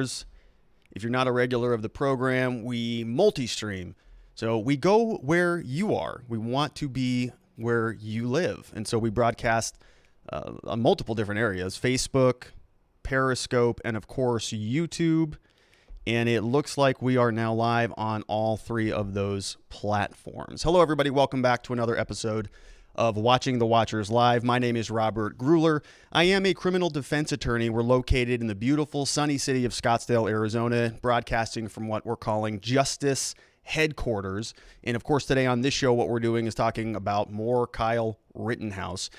Watchers. If you're not a regular of the program, we multi-stream. So we go where you are. We want to be where you live. And so we broadcast on multiple different areas: Facebook, Periscope, and of course, YouTube. And it looks like we are now live on all three of those platforms. Hello, everybody. Welcome back to another episode of Watching the Watchers Live. My name is Robert Gruler. I am a criminal defense attorney. We're located in the beautiful sunny city of Scottsdale, Arizona, broadcasting from what we're calling Justice Headquarters. And of course, today on this show, what we're doing is talking about more Kyle Rittenhouse.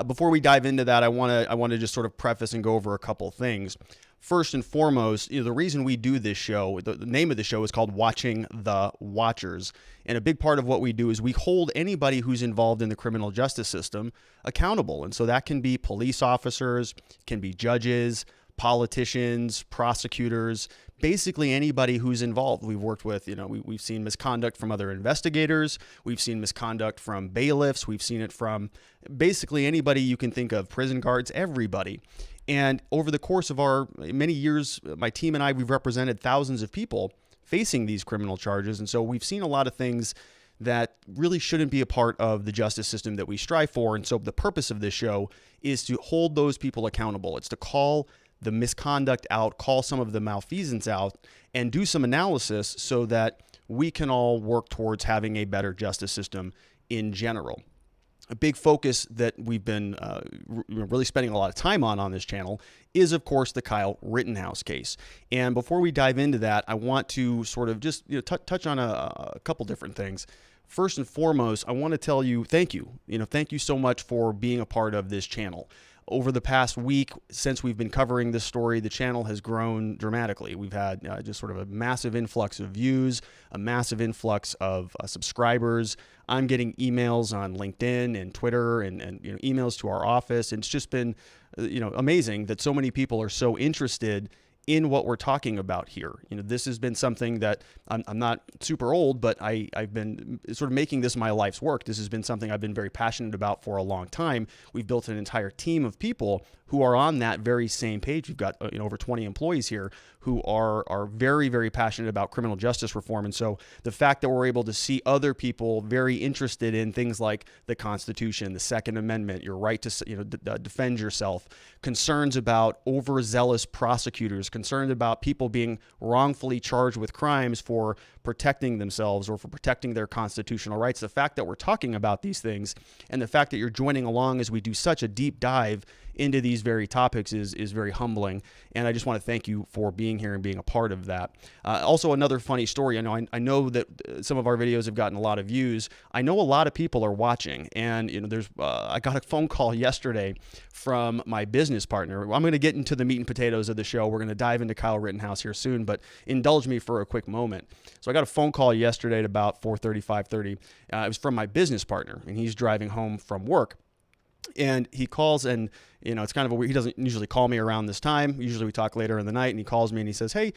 Before we dive into that, I want to just sort of preface and go over a couple things. First and foremost, the reason we do this show, the name of the show is called Watching the Watchers. And a big part of what we do is we hold anybody who's involved in the criminal justice system accountable. And so that can be police officers, can be judges, politicians, prosecutors, basically anybody who's involved. We've worked with, we've seen misconduct from other investigators. We've seen misconduct from bailiffs. We've seen it from basically anybody you can think of, prison guards, everybody. And over the course of our many years, my team and I, we've represented thousands of people facing these criminal charges. And so we've seen a lot of things that really shouldn't be a part of the justice system that we strive for. And so the purpose of this show is to hold those people accountable. It's to call the misconduct out, call some of the malfeasance out, and do some analysis so that we can all work towards having a better justice system in general. A big focus that we've been really spending a lot of time on this channel is, of course, the Kyle Rittenhouse case. And before we dive into that, I want to sort of just touch on a couple different things. First and foremost, I want to tell you thank you. Thank you so much for being a part of this channel. Over the past week, since we've been covering this story, the channel has grown dramatically. We've had just sort of a massive influx of views, a massive influx of subscribers. I'm getting emails on LinkedIn and Twitter and emails to our office. And it's just been amazing that so many people are so interested in what we're talking about here. This has been something that I'm not super old, but I've been sort of making this my life's work. This has been something I've been very passionate about for a long time. We've built an entire team of people who are on that very same page. We've got over 20 employees here who are very, very passionate about criminal justice reform. And so the fact that we're able to see other people very interested in things like the Constitution, the Second Amendment, your right to defend yourself, concerns about overzealous prosecutors, concerned about people being wrongfully charged with crimes for protecting themselves or for protecting their constitutional rights. The fact that we're talking about these things and the fact that you're joining along as we do such a deep dive into these very topics is very humbling. And I just want to thank you for being here and being a part of that. Also, another funny story. I know that some of our videos have gotten a lot of views. I know a lot of people are watching, and I got a phone call yesterday from my business partner. I'm going to get into the meat and potatoes of the show. We're going to dive into Kyle Rittenhouse here soon, but indulge me for a quick moment. So I got a phone call yesterday at about 4:30, 5:30. It was from my business partner, and he's driving home from work. And he calls, and it's kind of he doesn't usually call me around this time. Usually we talk later in the night, and he calls me and he says, "Hey,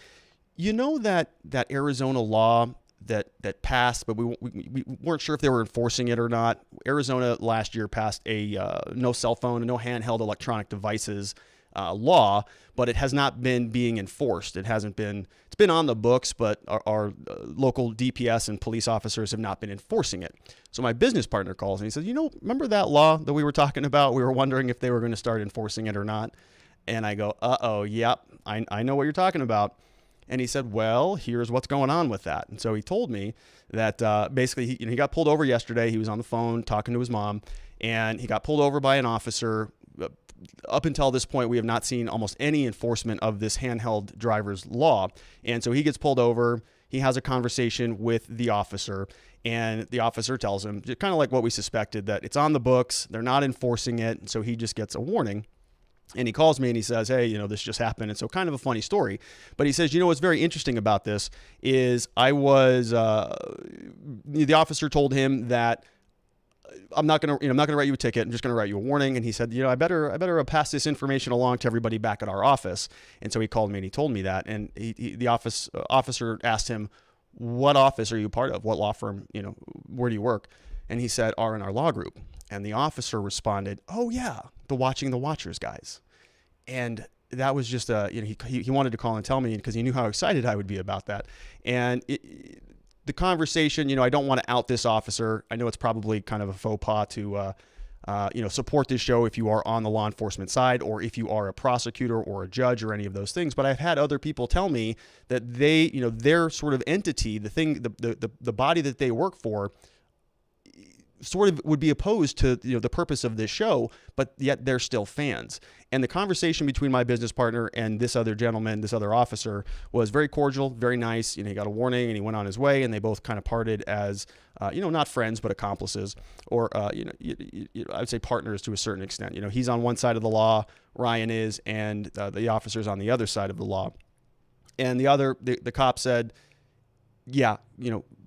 that Arizona law that passed, but we weren't sure if they were enforcing it or not. Arizona last year passed a no cell phone and no handheld electronic devices law, but it has not been being enforced. It's been on the books, but our local DPS and police officers have not been enforcing it." So my business partner calls and he says, remember that law that we were talking about? We were wondering if they were going to start enforcing it or not. And I go, yep, I know what you're talking about. And he said, well, here's what's going on with that. And so he told me that basically he got pulled over yesterday. He was on the phone talking to his mom, and he got pulled over by an officer. Up until this point, we have not seen almost any enforcement of this handheld driver's law. And so he gets pulled over. He has a conversation with the officer, and the officer tells him, kind of like what we suspected, that it's on the books. They're not enforcing it. And so he just gets a warning. And he calls me and he says, hey, this just happened. And so kind of a funny story. But he says, what's very interesting about this is the officer told him that I'm not going to write you a ticket. I'm just going to write you a warning. And he said, I better pass this information along to everybody back at our office. And so he called me and he told me that. And the officer asked him, what office are you part of? What law firm, where do you work? And he said, R&R Law Group. And the officer responded, oh yeah, the Watching the Watchers guys. And that was just he wanted to call and tell me because he knew how excited I would be about that. And the conversation, I don't want to out this officer. I know it's probably kind of a faux pas to support this show if you are on the law enforcement side or if you are a prosecutor or a judge or any of those things. But I've had other people tell me that they, their sort of entity, the body that they work for, sort of would be opposed to the purpose of this show, but yet they're still fans. And the conversation between my business partner and this other gentleman, this other officer, was very cordial, very nice. He got a warning and he went on his way, and they both kind of parted as not friends but accomplices, or I would say partners to a certain extent. He's on one side of the law, Ryan is, and the officer's on the other side of the law. And the cop said, yeah,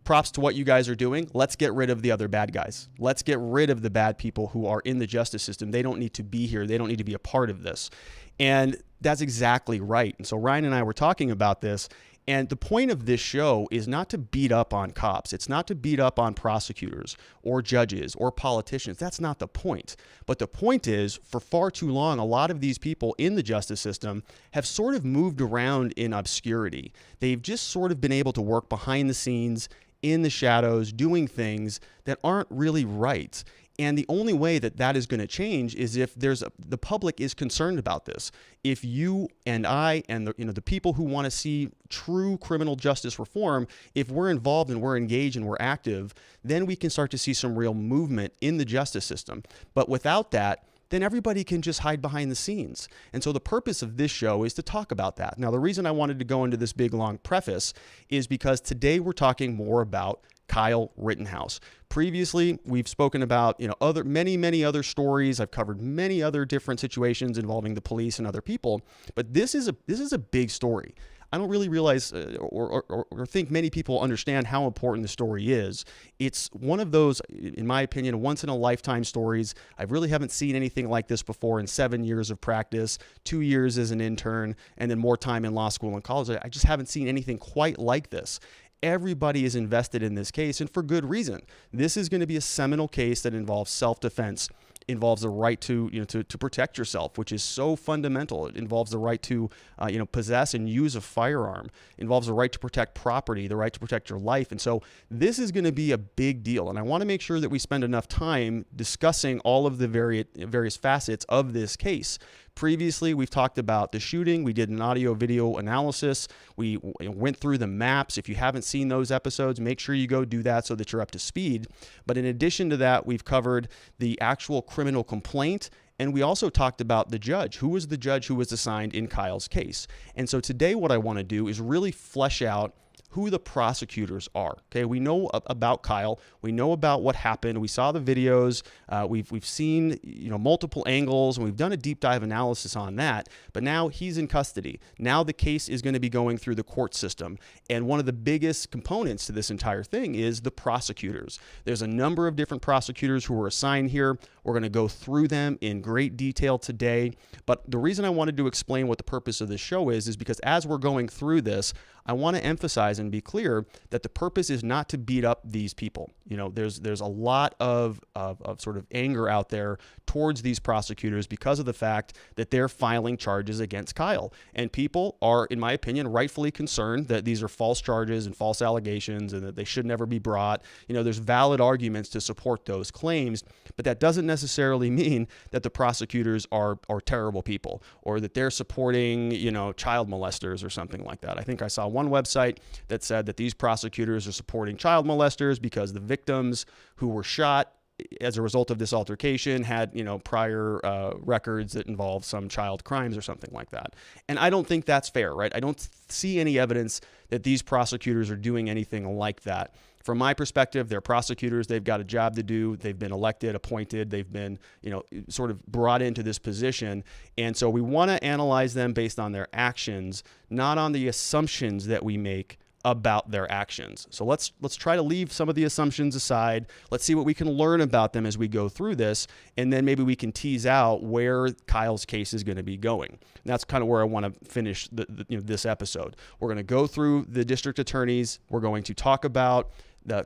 props to what you guys are doing. Let's get rid of the other bad guys. Let's get rid of the bad people who are in the justice system. They don't need to be here. They don't need to be a part of this. And that's exactly right. And so Ryan and I were talking about this. And the point of this show is not to beat up on cops. It's not to beat up on prosecutors or judges or politicians. That's not the point. But the point is, for far too long, a lot of these people in the justice system have sort of moved around in obscurity. They've just sort of been able to work behind the scenes, in the shadows, doing things that aren't really right. And the only way that is going to change is if the public is concerned about this. If you and I and the people who want to see true criminal justice reform, if we're involved and we're engaged and we're active, then we can start to see some real movement in the justice system. But without that, then everybody can just hide behind the scenes. And so the purpose of this show is to talk about that. Now, the reason I wanted to go into this big, long preface is because today we're talking more about Kyle Rittenhouse. Previously, we've spoken about many other stories. I've covered many other different situations involving the police and other people, but this is a big story. I don't really realize or think many people understand how important the story is. It's one of those, in my opinion, once in a lifetime stories. I really haven't seen anything like this before in 7 years of practice, 2 years as an intern, and then more time in law school and college. I just haven't seen anything quite like this. Everybody is invested in this case, and for good reason. This is going to be a seminal case that involves self-defense, involves the right to protect yourself, which is so fundamental. It involves the right to possess and use a firearm. It involves the right to protect property, the right to protect your life. And so this is going to be a big deal. And I want to make sure that we spend enough time discussing all of the various facets of this case. Previously, we've talked about the shooting. We did an audio-video analysis. We went through the maps. If you haven't seen those episodes, make sure you go do that so that you're up to speed. But in addition to that, we've covered the actual criminal complaint, and we also talked about the judge. Who was the judge who was assigned in Kyle's case? And so today what I want to do is really flesh out who the prosecutors are. Okay, we know about Kyle. We know about what happened. We saw the videos. We've seen multiple angles, and we've done a deep dive analysis on that. But now he's in custody. Now the case is going to be going through the court system. And one of the biggest components to this entire thing is the prosecutors. There's a number of different prosecutors who were assigned here. We're going to go through them in great detail today. But the reason I wanted to explain what the purpose of this show is because as we're going through this, I want to emphasize and be clear that the purpose is not to beat up these people. There's a lot of sort of anger out there towards these prosecutors because of the fact that they're filing charges against Kyle. And people are, in my opinion, rightfully concerned that these are false charges and false allegations and that they should never be brought. There's valid arguments to support those claims, but that doesn't necessarily mean that the prosecutors are terrible people or that they're supporting, child molesters or something like that. I think I saw one website that said that these prosecutors are supporting child molesters because the victims who were shot as a result of this altercation had, prior records that involved some child crimes or something like that. And I don't think that's fair, right? I don't see any evidence that these prosecutors are doing anything like that. From my perspective, they're prosecutors. They've got a job to do. They've been elected, appointed. They've been, sort of brought into this position. And so we want to analyze them based on their actions, not on the assumptions that we make about their actions. So let's try to leave some of the assumptions aside. Let's see what we can learn about them as we go through this, and then maybe we can tease out where Kyle's case is going to be going. And that's kind of where I want to finish this episode. We're going to go through the district attorneys. We're going to talk about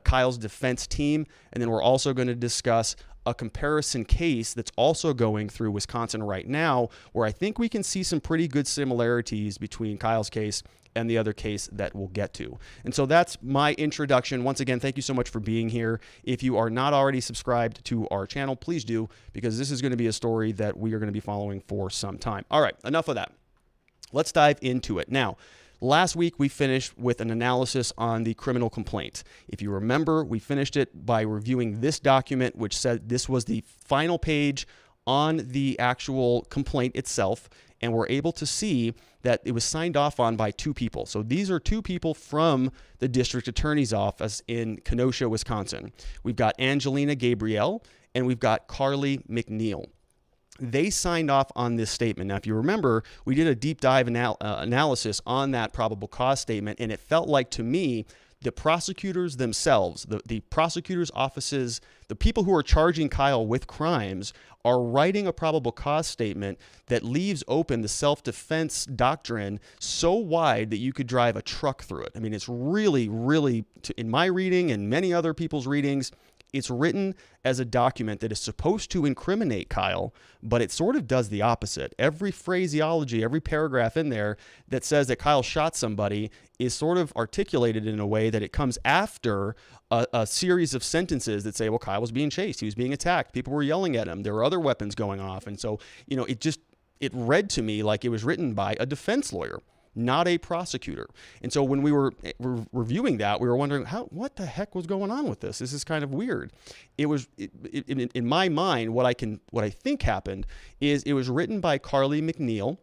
Kyle's defense team, and then we're also going to discuss a comparison case that's also going through Wisconsin right now, where I think we can see some pretty good similarities between Kyle's case and the other case that we'll get to. And so that's my introduction. Once again, thank you so much for being here. If you are not already subscribed to our channel, please do, because this is going to be a story that we are going to be following for some time. All right, enough of that. Let's dive into it. Now, last week, we finished with an analysis on the criminal complaint. If you remember, we finished it by reviewing this document, which said this was the final page on the actual complaint itself, and we're able to see that it was signed off on by two people. So these are two people from the district attorney's office in Kenosha, Wisconsin. We've got Angelina Gabriele, and we've got Carli McNeill. They signed off on this statement. Now, if you remember, we did a deep dive analysis on that probable cause statement, and it felt like to me the prosecutors themselves, the prosecutors' offices, the people who are charging Kyle with crimes are writing a probable cause statement that leaves open the self-defense doctrine so wide that you could drive a truck through it. I mean, it's really, really, in my reading and many other people's readings, it's written as a document that is supposed to incriminate Kyle, but it sort of does the opposite. Every phraseology, every paragraph in there that says that Kyle shot somebody is sort of articulated in a way that it comes after a series of sentences that say, well, Kyle was being chased, he was being attacked, people were yelling at him, there were other weapons going off. And so, it read to me like it was written by a defense lawyer, not a prosecutor. And so when we were reviewing that, we were wondering, what the heck was going on with this? This is kind of weird. It was, in my mind, what I think happened is it was written by Carli McNeill,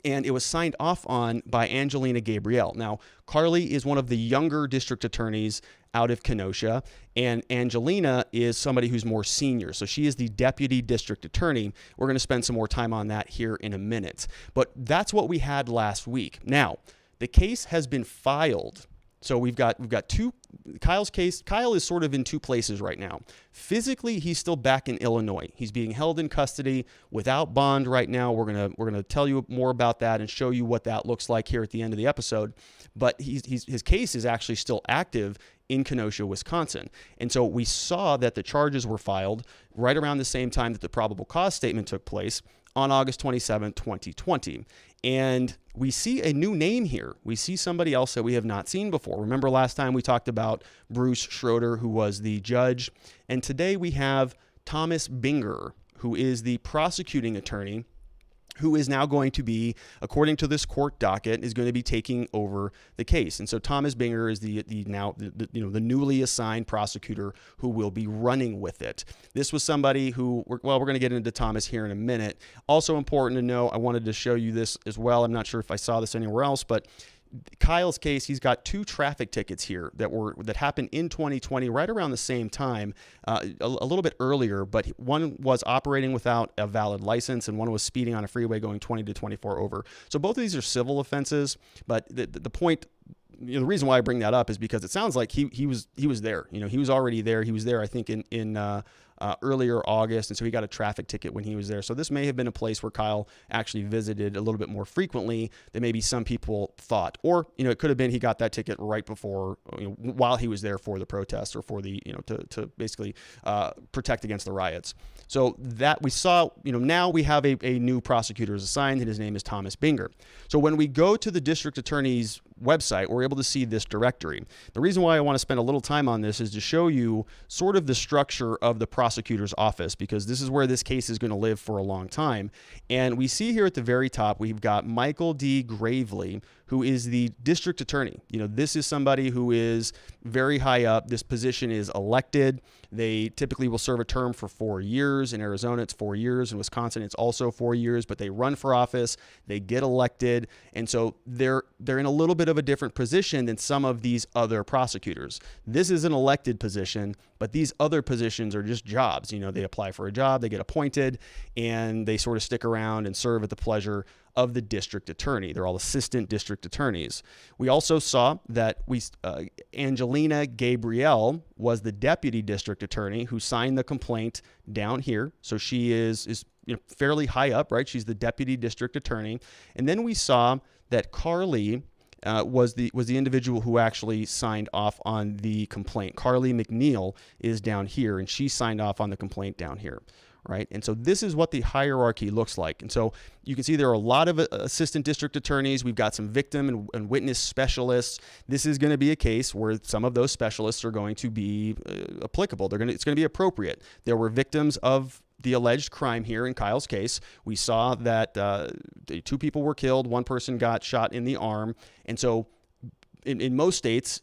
and it was signed off on by Angelina Gabriele. Now, Carli is one of the younger district attorneys out of Kenosha, and Angelina is somebody who's more senior. So she is the deputy district attorney. We're going to spend some more time on that here in a minute. But that's what we had last week. Now, the case has been filed. So we've got two, Kyle's case. Kyle is sort of in two places right now. Physically, he's still back in Illinois. He's being held in custody without bond right now. We're gonna tell you more about that and show you what that looks like here at the end of the episode. But his case is actually still active in Kenosha, Wisconsin. And so we saw that the charges were filed right around the same time that the probable cause statement took place on August 27, 2020. And we see a new name here. We see somebody else that we have not seen before. Remember last time we talked about Bruce Schroeder, who was the judge. And today we have Thomas Binger, who is the prosecuting attorney, who is now going to be, according to this court docket, is going to be taking over the case. And so Thomas Binger is the newly assigned prosecutor who will be running with it. This was somebody who, we're going to get into Thomas here in a minute. Also important to know, I wanted to show you this as well. I'm not sure if I saw this anywhere else, but Kyle's case, he's got two traffic tickets here that happened in 2020, right around the same time, a little bit earlier, but one was operating without a valid license and one was speeding on a freeway going 20 to 24 over. So both of these are civil offenses, but the point, the reason why I bring that up is because it sounds like he was there. He was already there. He was there, I think, in earlier August, and so he got a traffic ticket when he was there. So this may have been a place where Kyle actually visited a little bit more frequently than maybe some people thought. Or, it could have been he got that ticket right before, while he was there for the protest or for the, to basically protect against the riots. So that we saw, now we have a new prosecutor assigned, and his name is Thomas Binger. So when we go to the district attorney's website, we're able to see this directory. The reason why I want to spend a little time on this is to show you sort of the structure of the prosecutor's office, because this is where this case is going to live for a long time. And we see here at the very top, we've got Michael D. Gravely, who is the district attorney. This is somebody who is very high up. This position is elected. They typically will serve a term for 4 years. In Arizona, it's 4 years. In Wisconsin, it's also 4 years, but they run for office. They get elected. And so they're in a little bit of a different position than some of these other prosecutors. This is an elected position, but these other positions are just jobs. They apply for a job, they get appointed, and they sort of stick around and serve at the pleasure of the district attorney. They're all assistant district attorneys. We also saw that Angelina Gabriele was the deputy district attorney who signed the complaint down here. So she is fairly high up, right? She's the deputy district attorney. And then we saw that Carli was the individual who actually signed off on the complaint. Carli McNeill is down here, and she signed off on the complaint down here. Right. And so this is what the hierarchy looks like. And so you can see there are a lot of assistant district attorneys. We've got some victim and witness specialists. This is going to be a case where some of those specialists are going to be applicable. It's going to be appropriate. There were victims of the alleged crime here in Kyle's case. We saw that 2 people were killed. 1 person got shot in the arm. And so in most states,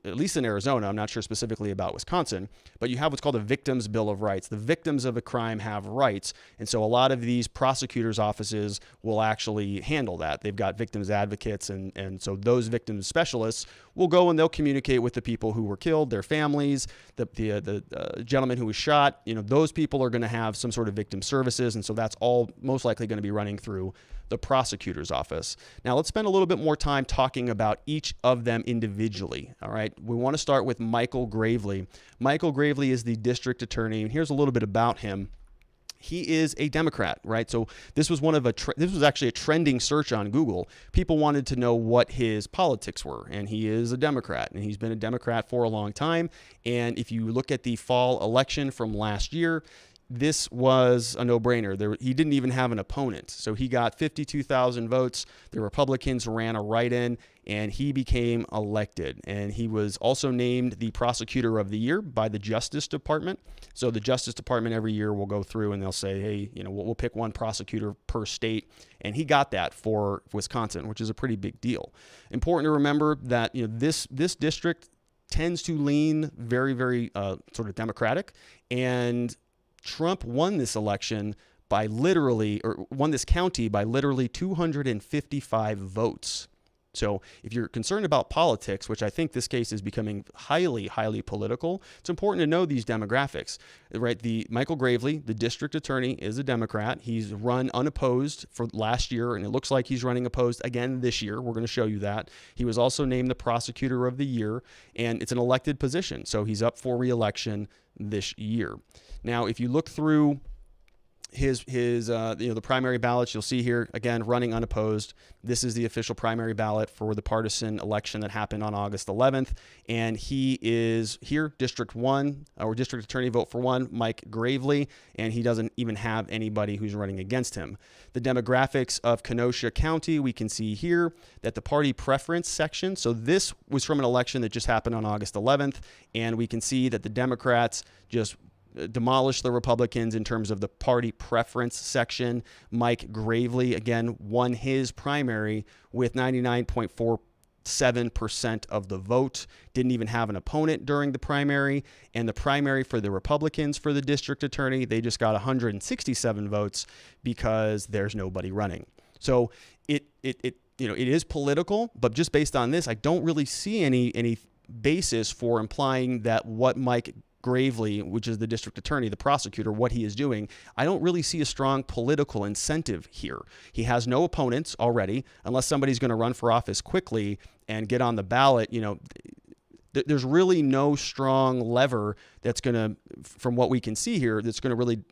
at least in Arizona, I'm not sure specifically about Wisconsin, but you have what's called a victim's bill of rights. The victims of a crime have rights. And so a lot of these prosecutors' offices will actually handle that. They've got victims advocates. And so those victims specialists will go and they'll communicate with the people who were killed, their families, the gentleman who was shot. Those people are going to have some sort of victim services. And so that's all most likely going to be running through the prosecutor's office. Now let's spend a little bit more time talking about each of them individually. All right. We want to start with Michael Gravely. Michael Gravely is the district attorney, and here's a little bit about him. He is a Democrat, right? So this was this was actually a trending search on Google. People wanted to know what his politics were, and he is a Democrat, and he's been a Democrat for a long time. And if you look at the fall election from last year, this was a no-brainer. He didn't even have an opponent. So he got 52,000 votes. The Republicans ran a write-in, and he became elected. And he was also named the Prosecutor of the Year by the Justice Department. So the Justice Department every year will go through and they'll say, hey, we'll pick 1 prosecutor per state. And he got that for Wisconsin, which is a pretty big deal. Important to remember that this district tends to lean very, very sort of Democratic, and Trump won this election won this county by literally 255 votes. So if you're concerned about politics, which I think this case is becoming highly, highly political, it's important to know these demographics, right? Michael Gravely, the district attorney, is a Democrat. He's run unopposed for last year, and it looks like he's running opposed again this year. We're going to show you that. He was also named the Prosecutor of the Year, and it's an elected position. So he's up for re-election this year. Now, if you look through his the primary ballots, you'll see here, again, running unopposed. This is the official primary ballot for the partisan election that happened on August 11th. And he is here, District 1, or District Attorney vote for 1, Mike Gravely, and he doesn't even have anybody who's running against him. The demographics of Kenosha County, we can see here that the party preference section, so this was from an election that just happened on August 11th, and we can see that the Democrats just demolished the Republicans in terms of the party preference section. Mike Gravely, again, won his primary with 99.47% of the vote. Didn't even have an opponent during the primary. And the primary for the Republicans for the district attorney, they just got 167 votes because there's nobody running. So it is political, but just based on this, I don't really see any basis for implying that what Mike Gravely, which is the district attorney, the prosecutor, what he is doing, I don't really see a strong political incentive here. He has no opponents already, unless somebody's going to run for office quickly and get on the ballot. There's really no strong lever that's going to, from what we can see here, that's going to really,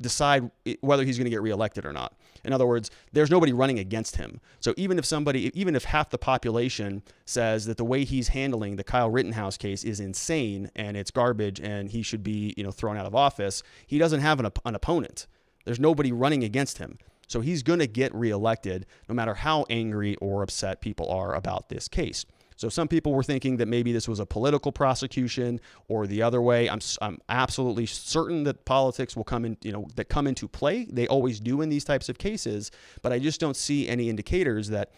decide whether he's going to get reelected or not. In other words, there's nobody running against him. So even if half the population says that the way he's handling the Kyle Rittenhouse case is insane and it's garbage and he should be, thrown out of office, he doesn't have an opponent. There's nobody running against him. So he's going to get reelected no matter how angry or upset people are about this case. So some people were thinking that maybe this was a political prosecution or the other way. I'm absolutely certain that politics will come into play. They always do in these types of cases, but I just don't see any indicators that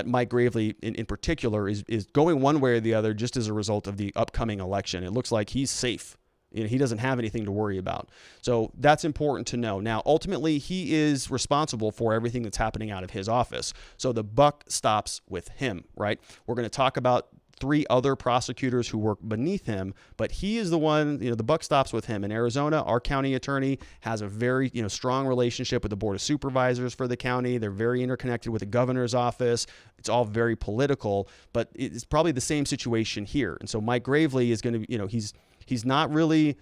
Mike Gravely in particular is going one way or the other just as a result of the upcoming election. It looks like he's safe. He doesn't have anything to worry about. So that's important to know. Now, ultimately, he is responsible for everything that's happening out of his office. So the buck stops with him, right? We're going to talk about 3 other prosecutors who work beneath him, but he is the one, the buck stops with him. In Arizona, our county attorney has a very, strong relationship with the Board of Supervisors for the county. They're very interconnected with the governor's office. It's all very political, but it's probably the same situation here. And so Mike Gravely is going to, he's not really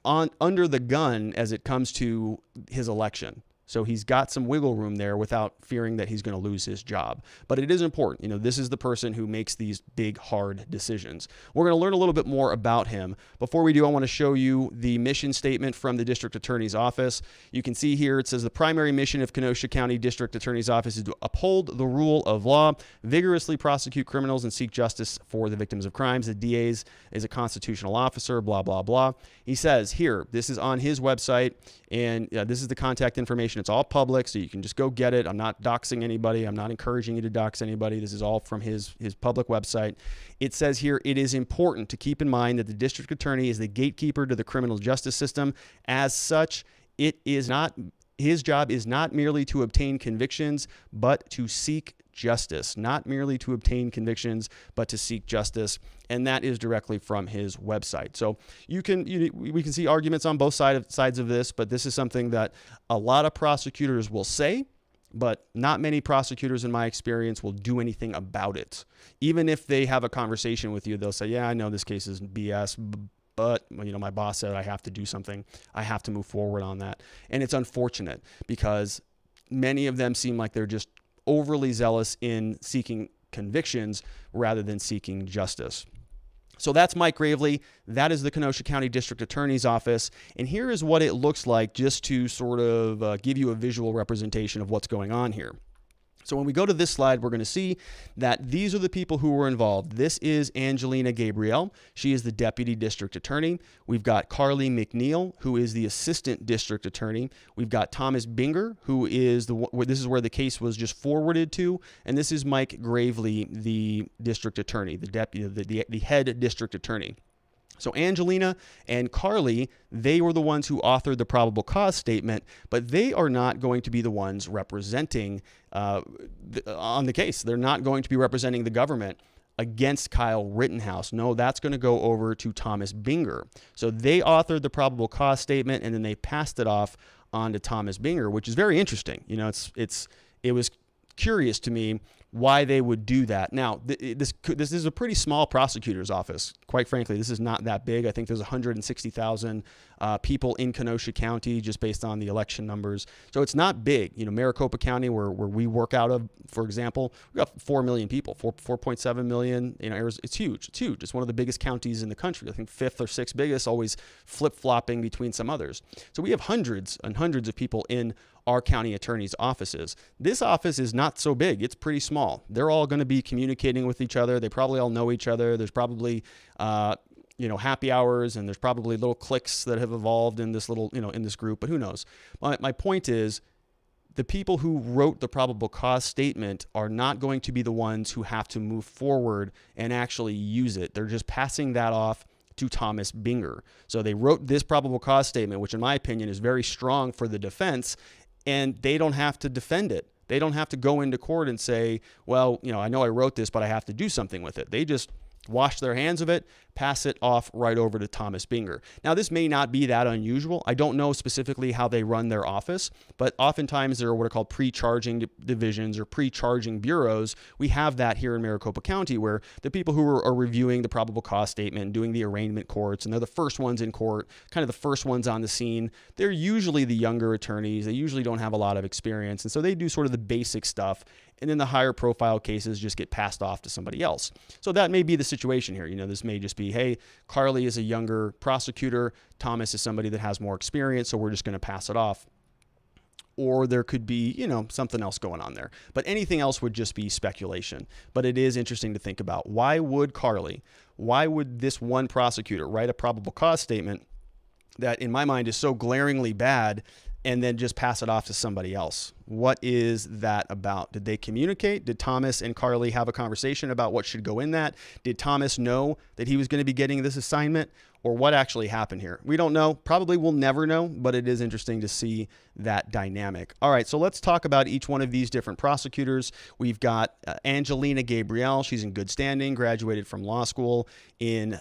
under the gun as it comes to his election. So he's got some wiggle room there without fearing that he's going to lose his job. But it is important. This is the person who makes these big, hard decisions. We're going to learn a little bit more about him. Before we do, I want to show you the mission statement from the District Attorney's Office. You can see here it says the primary mission of Kenosha County District Attorney's Office is to uphold the rule of law, vigorously prosecute criminals, and seek justice for the victims of crimes. The DA is a constitutional officer, blah, blah, blah. He says here, this is on his website, and this is the contact information. It's all public, so you can just go get it. I'm not doxing anybody. I'm not encouraging you to dox anybody. This is all from his public website. It says here, it is important to keep in mind that the district attorney is the gatekeeper to the criminal justice system. As such, his job is not merely to obtain convictions, but to seek justice. Not merely to obtain convictions, but to seek justice. And that is directly from his website. So we can see arguments on both sides of this, but this is something that a lot of prosecutors will say, but not many prosecutors in my experience will do anything about it. Even if they have a conversation with you, they'll say, yeah, I know this case is BS, but my boss said I have to do something. I have to move forward on that. And it's unfortunate because many of them seem like they're just overly zealous in seeking convictions rather than seeking justice. So that's Mike Gravely. That is the Kenosha County District Attorney's Office. And here is what it looks like just to sort of give you a visual representation of what's going on here. So when we go to this slide, we're going to see that these are the people who were involved. This is Angelina Gabriele. She is the Deputy District Attorney. We've got Carli McNeill, who is the Assistant District Attorney. We've got Thomas Binger, who is this is where the case was just forwarded to. And this is Mike Gravely, the District Attorney, the Head District Attorney. So Angelina and Carli, they were the ones who authored the probable cause statement, but they are not going to be the ones representing on the case. They're not going to be representing the government against Kyle Rittenhouse. No, that's going to go over to Thomas Binger. So they authored the probable cause statement, and then they passed it off on to Thomas Binger, which is very interesting. It was curious to me why they would do that. Now, this is a pretty small prosecutor's office. Quite frankly, this is not that big. I think there's 160,000 people in Kenosha County just based on the election numbers. So it's not big. Maricopa County, where we work out of, for example, we've got 4 million people, 4.7 million. It's huge. It's huge. It's one of the biggest counties in the country. I think 5th or 6th biggest, always flip-flopping between some others. So we have hundreds and hundreds of people in our county attorney's offices. This office is not so big. It's pretty small. They're all going to be communicating with each other. They probably all know each other. There's probably, happy hours, and there's probably little cliques that have evolved in this in this group, but who knows? My point is, the people who wrote the probable cause statement are not going to be the ones who have to move forward and actually use it. They're just passing that off to Thomas Binger. So they wrote this probable cause statement, which in my opinion is very strong for the defense, and they don't have to defend it. They don't have to go into court and say, well, I know I wrote this, but I have to do something with it. They just wash their hands of it, pass it off right over to Thomas Binger. Now, this may not be that unusual. I don't know specifically how they run their office, but oftentimes there are what are called pre-charging divisions or pre-charging bureaus. We have that here in Maricopa County, where the people who are reviewing the probable cause statement, doing the arraignment courts, and they're the first ones in court, kind of the first ones on the scene. They're usually the younger attorneys. They usually don't have a lot of experience, and so they do sort of the basic stuff, and then the higher profile cases just get passed off to somebody else. So that may be the situation here. This may just be, hey, Carli is a younger prosecutor, Thomas is somebody that has more experience, so we're just going to pass it off. Or there could be, something else going on there. But anything else would just be speculation. But it is interesting to think about. Why would this one prosecutor write a probable cause statement that in my mind is so glaringly bad and then just pass it off to somebody else? What is that about? Did they communicate? Did Thomas and Carli have a conversation about what should go in that? Did Thomas know that he was going to be getting this assignment? Or what actually happened here? We don't know. Probably we'll never know, but it is interesting to see that dynamic. All right, so let's talk about each one of these different prosecutors. We've got Angelina Gabriele. She's in good standing, graduated from law school in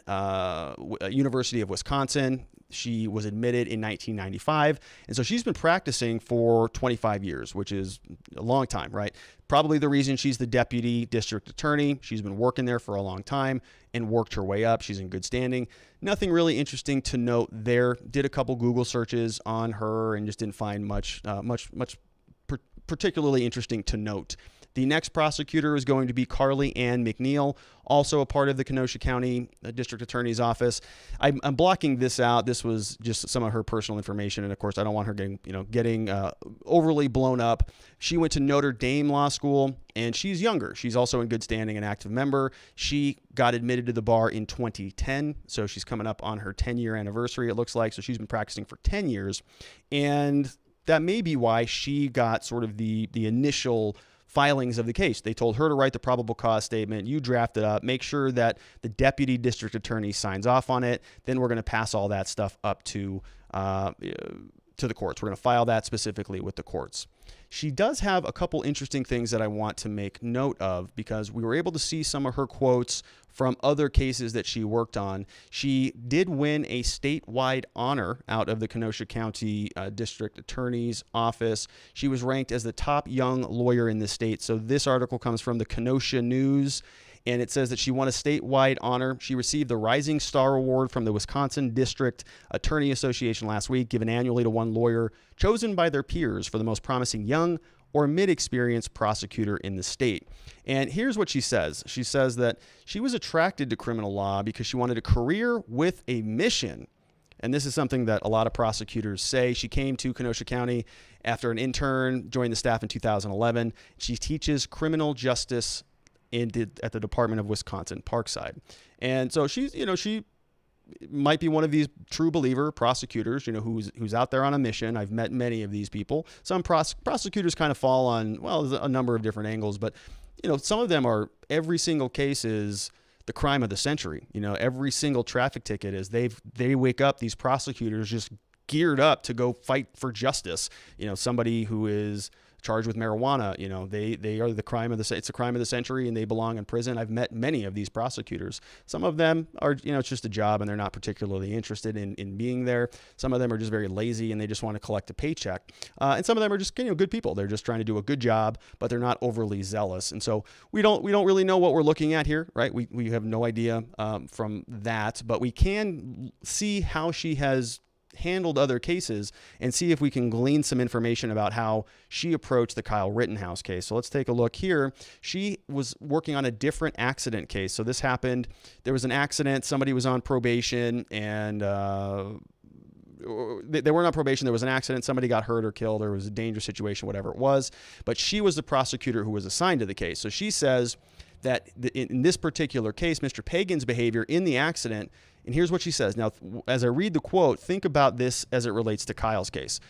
University of Wisconsin. She was admitted in 1995. And so she's been practicing for 25 years, which is a long time, right? Probably the reason she's the deputy district attorney. She's been working there for a long time and worked her way up. She's in good standing. Nothing really interesting to note there. Did a couple Google searches on her and just didn't find much particularly interesting to note. The next prosecutor is going to be Carli and McNeill, also a part of the Kenosha County District Attorney's office. I'm blocking this out. This was just some of her personal information, and of course, I don't want her getting overly blown up. She went to Notre Dame Law School, and she's younger. She's also in good standing, an active member. She got admitted to the bar in 2010, so she's coming up on her 10-year anniversary, it looks like. So she's been practicing for 10 years, and that may be why she got sort of the initial filings of the case. They told her to write the probable cause statement. You draft it up. Make sure that the deputy district attorney signs off on it. Then we're going to pass all that stuff up to the courts. We're going to file that specifically with the courts. She does have a couple interesting things that I want to make note of because we were able to see some of her quotes from other cases that she worked on. She did win a statewide honor out of the Kenosha County District Attorney's office. She was ranked as the top young lawyer in the state. So this article comes from the Kenosha News, and it says that she won a statewide honor. She received the Rising Star Award from the Wisconsin District Attorney Association last week, given annually to one lawyer chosen by their peers for the most promising young or mid-experienced prosecutor in the state. And here's what she says. She says that she was attracted to criminal law because she wanted a career with a mission. And this is something that a lot of prosecutors say. She came to Kenosha County after an intern, joined the staff in 2011. She teaches criminal justice at the Department of Wisconsin, Parkside. And so she might be one of these true believer prosecutors, who's out there on a mission. I've met many of these people. Some prosecutors kind of fall on, a number of different angles, but, some of them are, every single case is the crime of the century. Every single traffic ticket is they wake up, these prosecutors just geared up to go fight for justice. Somebody who is charged with marijuana, they are it's a crime of the century and they belong in prison. I've met many of these prosecutors. Some of them are, it's just a job and they're not particularly interested in being there. Some of them are just very lazy and they just want to collect a paycheck. And some of them are just, good people. They're just trying to do a good job, but they're not overly zealous. And so we don't really know what we're looking at here, right? We have no idea from that, but we can see how she has handled other cases and see if we can glean some information about how she approached the Kyle Rittenhouse case. So let's take a look here. She was working on a different accident case. So this happened, there was an accident, somebody was on probation and they weren't on probation. There was an accident. Somebody got hurt or killed. Or it was a dangerous situation, whatever it was. But she was the prosecutor who was assigned to the case. So she says that in this particular case, Mr. Pagan's behavior in the accident, and here's what she says. Now, as I read the quote, think about this as it relates to Kyle's case.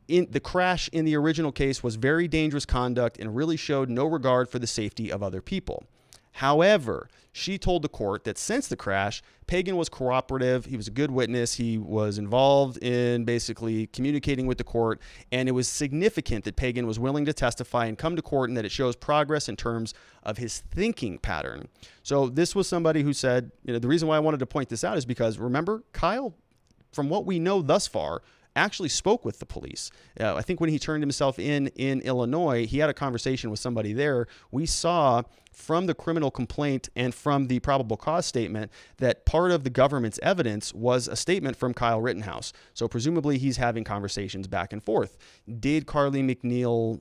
The crash in the original case was very dangerous conduct and really showed no regard for the safety of other people. However, she told the court that since the crash, Pagan was cooperative. He was a good witness. He was involved in basically communicating with the court. And it was significant that Pagan was willing to testify and come to court and that it shows progress in terms of his thinking pattern. So this was somebody who said, the reason why I wanted to point this out is because remember, Kyle, from what we know thus far, actually spoke with the police. I think when he turned himself in Illinois, he had a conversation with somebody there. We saw from the criminal complaint and from the probable cause statement that part of the government's evidence was a statement from Kyle Rittenhouse. So presumably he's having conversations back and forth. Did Carli McNeill,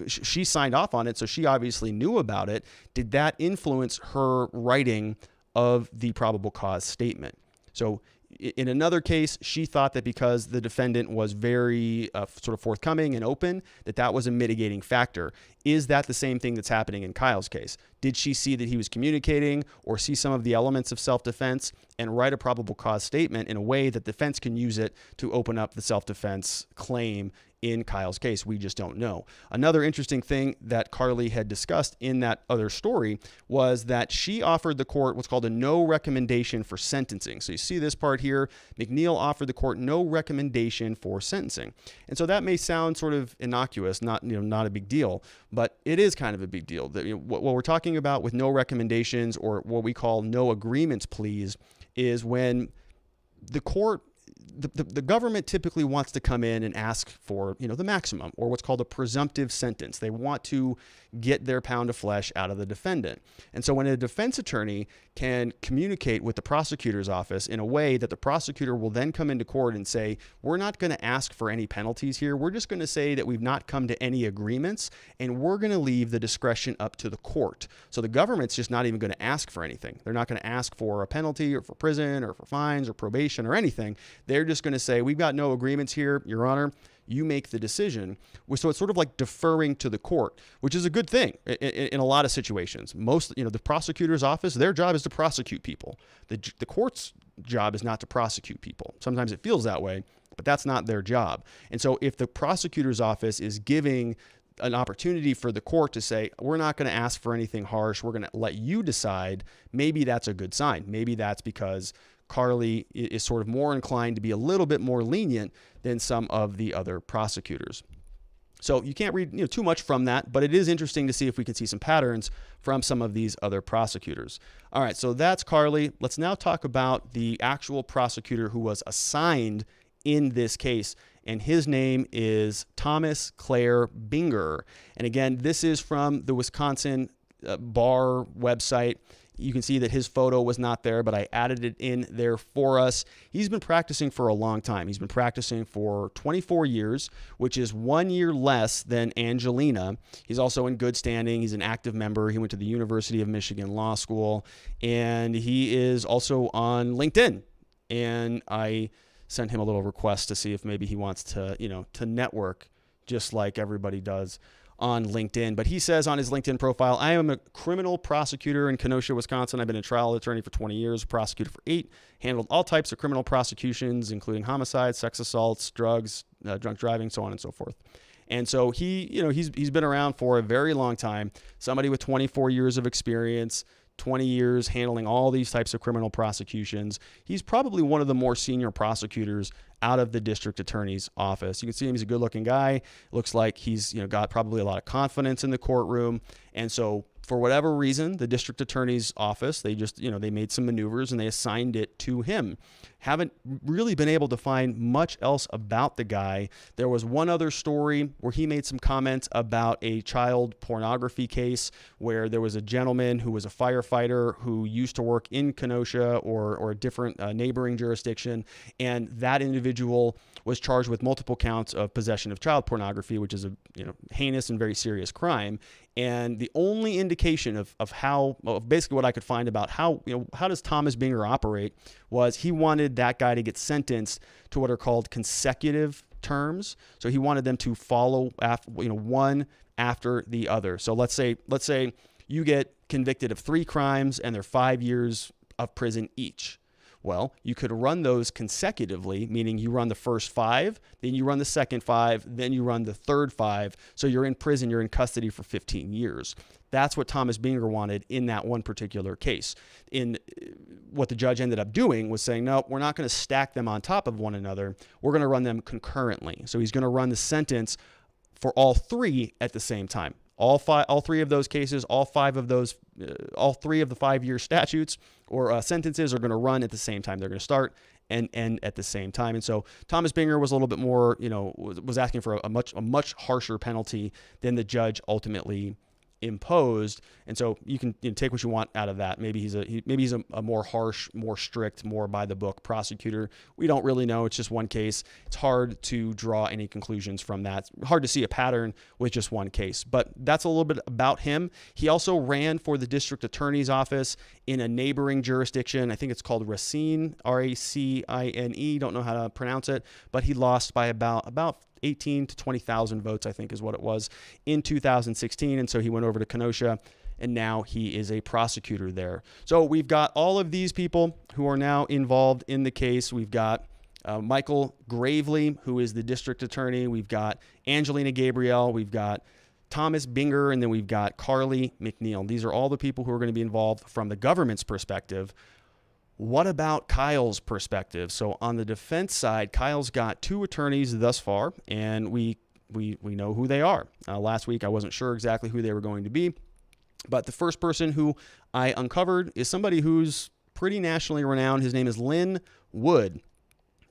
she signed off on it, so she obviously knew about it. Did that influence her writing of the probable cause statement? So in another case, she thought that because the defendant was very sort of forthcoming and open, that was a mitigating factor. Is that the same thing that's happening in Kyle's case? Did she see that he was communicating or see some of the elements of self-defense and write a probable cause statement in a way that defense can use it to open up the self-defense claim in Kyle's case? We just don't know. Another interesting thing that Carli had discussed in that other story was that she offered the court what's called a no recommendation for sentencing. So you see this part here, McNeill offered the court no recommendation for sentencing. And so that may sound sort of innocuous, not a big deal, but it is kind of a big deal. What we're talking about with no recommendations or what we call no agreements pleas is when the court the government typically wants to come in and ask for, the maximum, or what's called a presumptive sentence. They want to get their pound of flesh out of the defendant. And so when a defense attorney can communicate with the prosecutor's office in a way that the prosecutor will then come into court and say, we're not going to ask for any penalties here. We're just going to say that we've not come to any agreements, and we're going to leave the discretion up to the court. So the government's just not even going to ask for anything. They're not going to ask for a penalty or for prison or for fines or probation or anything. They're just going to say, we've got no agreements here, Your Honor. You make the decision. So it's sort of like deferring to the court, which is a good thing in a lot of situations. The prosecutor's office, their job is to prosecute people. The court's job is not to prosecute people. Sometimes it feels that way, but that's not their job. And so if the prosecutor's office is giving an opportunity for the court to say, we're not going to ask for anything harsh, we're going to let you decide, maybe that's a good sign. Maybe that's because Carli is sort of more inclined to be a little bit more lenient than some of the other prosecutors. So you can't read too much from that, but it is interesting to see if we can see some patterns from some of these other prosecutors. All right, so that's Carli. Let's now talk about the actual prosecutor who was assigned in this case, and his name is Thomas Claire Binger. And again, this is from the Wisconsin bar website. You can see that his photo was not there, but I added it in there for us. He's been practicing for a long time. He's been practicing for 24 years, which is 1 year less than Angelina. He's also in good standing. He's an active member. He went to the University of Michigan Law School, and he is also on LinkedIn. And I sent him a little request to see if maybe he wants to, to network just like everybody does on LinkedIn. But he says on his LinkedIn profile, I am a criminal prosecutor in Kenosha, Wisconsin. I've been a trial attorney for 20 years, prosecutor for 8, handled all types of criminal prosecutions, including homicides, sex assaults, drugs, drunk driving, so on and so forth. And so he's been around for a very long time, somebody with 24 years of experience, 20 years handling all these types of criminal prosecutions. He's probably one of the more senior prosecutors out of the district attorney's office. You can see him. He's a good-looking guy. Looks like he's got probably a lot of confidence in the courtroom. And so for whatever reason, the district attorney's office, they just, they made some maneuvers and they assigned it to him. Haven't really been able to find much else about the guy. There was one other story where he made some comments about a child pornography case where there was a gentleman who was a firefighter who used to work in Kenosha or a different neighboring jurisdiction, and that individual was charged with multiple counts of possession of child pornography, which is a heinous and very serious crime. And the only indication of basically what I could find about how does Thomas Binger operate was he wanted that guy to get sentenced to what are called consecutive terms. So he wanted them to follow one after the other. So let's say you get convicted of 3 crimes and they're 5 years of prison each. Well, you could run those consecutively, meaning you run the first 5, then you run the second 5, then you run the third 5. So you're in prison, you're in custody for 15 years. That's what Thomas Binger wanted in that one particular case. In what the judge ended up doing was saying, no, we're not going to stack them on top of one another. We're going to run them concurrently. So he's going to run the sentence for all 3 at the same time. All 3 of those cases, all 3 of the 5-year statutes or sentences are going to run at the same time. They're going to start and end at the same time. And so Thomas Binger was a little bit more, was asking for a much harsher penalty than the judge ultimately imposed. And so you can take what you want out of that. Maybe he's a more harsh, more strict, more by the book prosecutor. We don't really know. It's just one case. It's hard to draw any conclusions from that. It's hard to see a pattern with just one case. But that's a little bit about him. He also ran for the district attorney's office in a neighboring jurisdiction. I think it's called Racine, Racine. Don't know how to pronounce it, but he lost by about 18 to 20,000 votes, I think is what it was, in 2016. And so he went over to Kenosha, and now he is a prosecutor there. So we've got all of these people who are now involved in the case. We've got Michael Gravely, who is the district attorney. We've got Angelina Gabriele. We've got Thomas Binger, and then we've got Carli McNeill. These are all the people who are going to be involved from the government's perspective. What about Kyle's perspective? So on the defense side, Kyle's got 2 attorneys thus far, and we know who they are. Last week, I wasn't sure exactly who they were going to be, but the first person who I uncovered is somebody who's pretty nationally renowned. His name is Lynn Wood.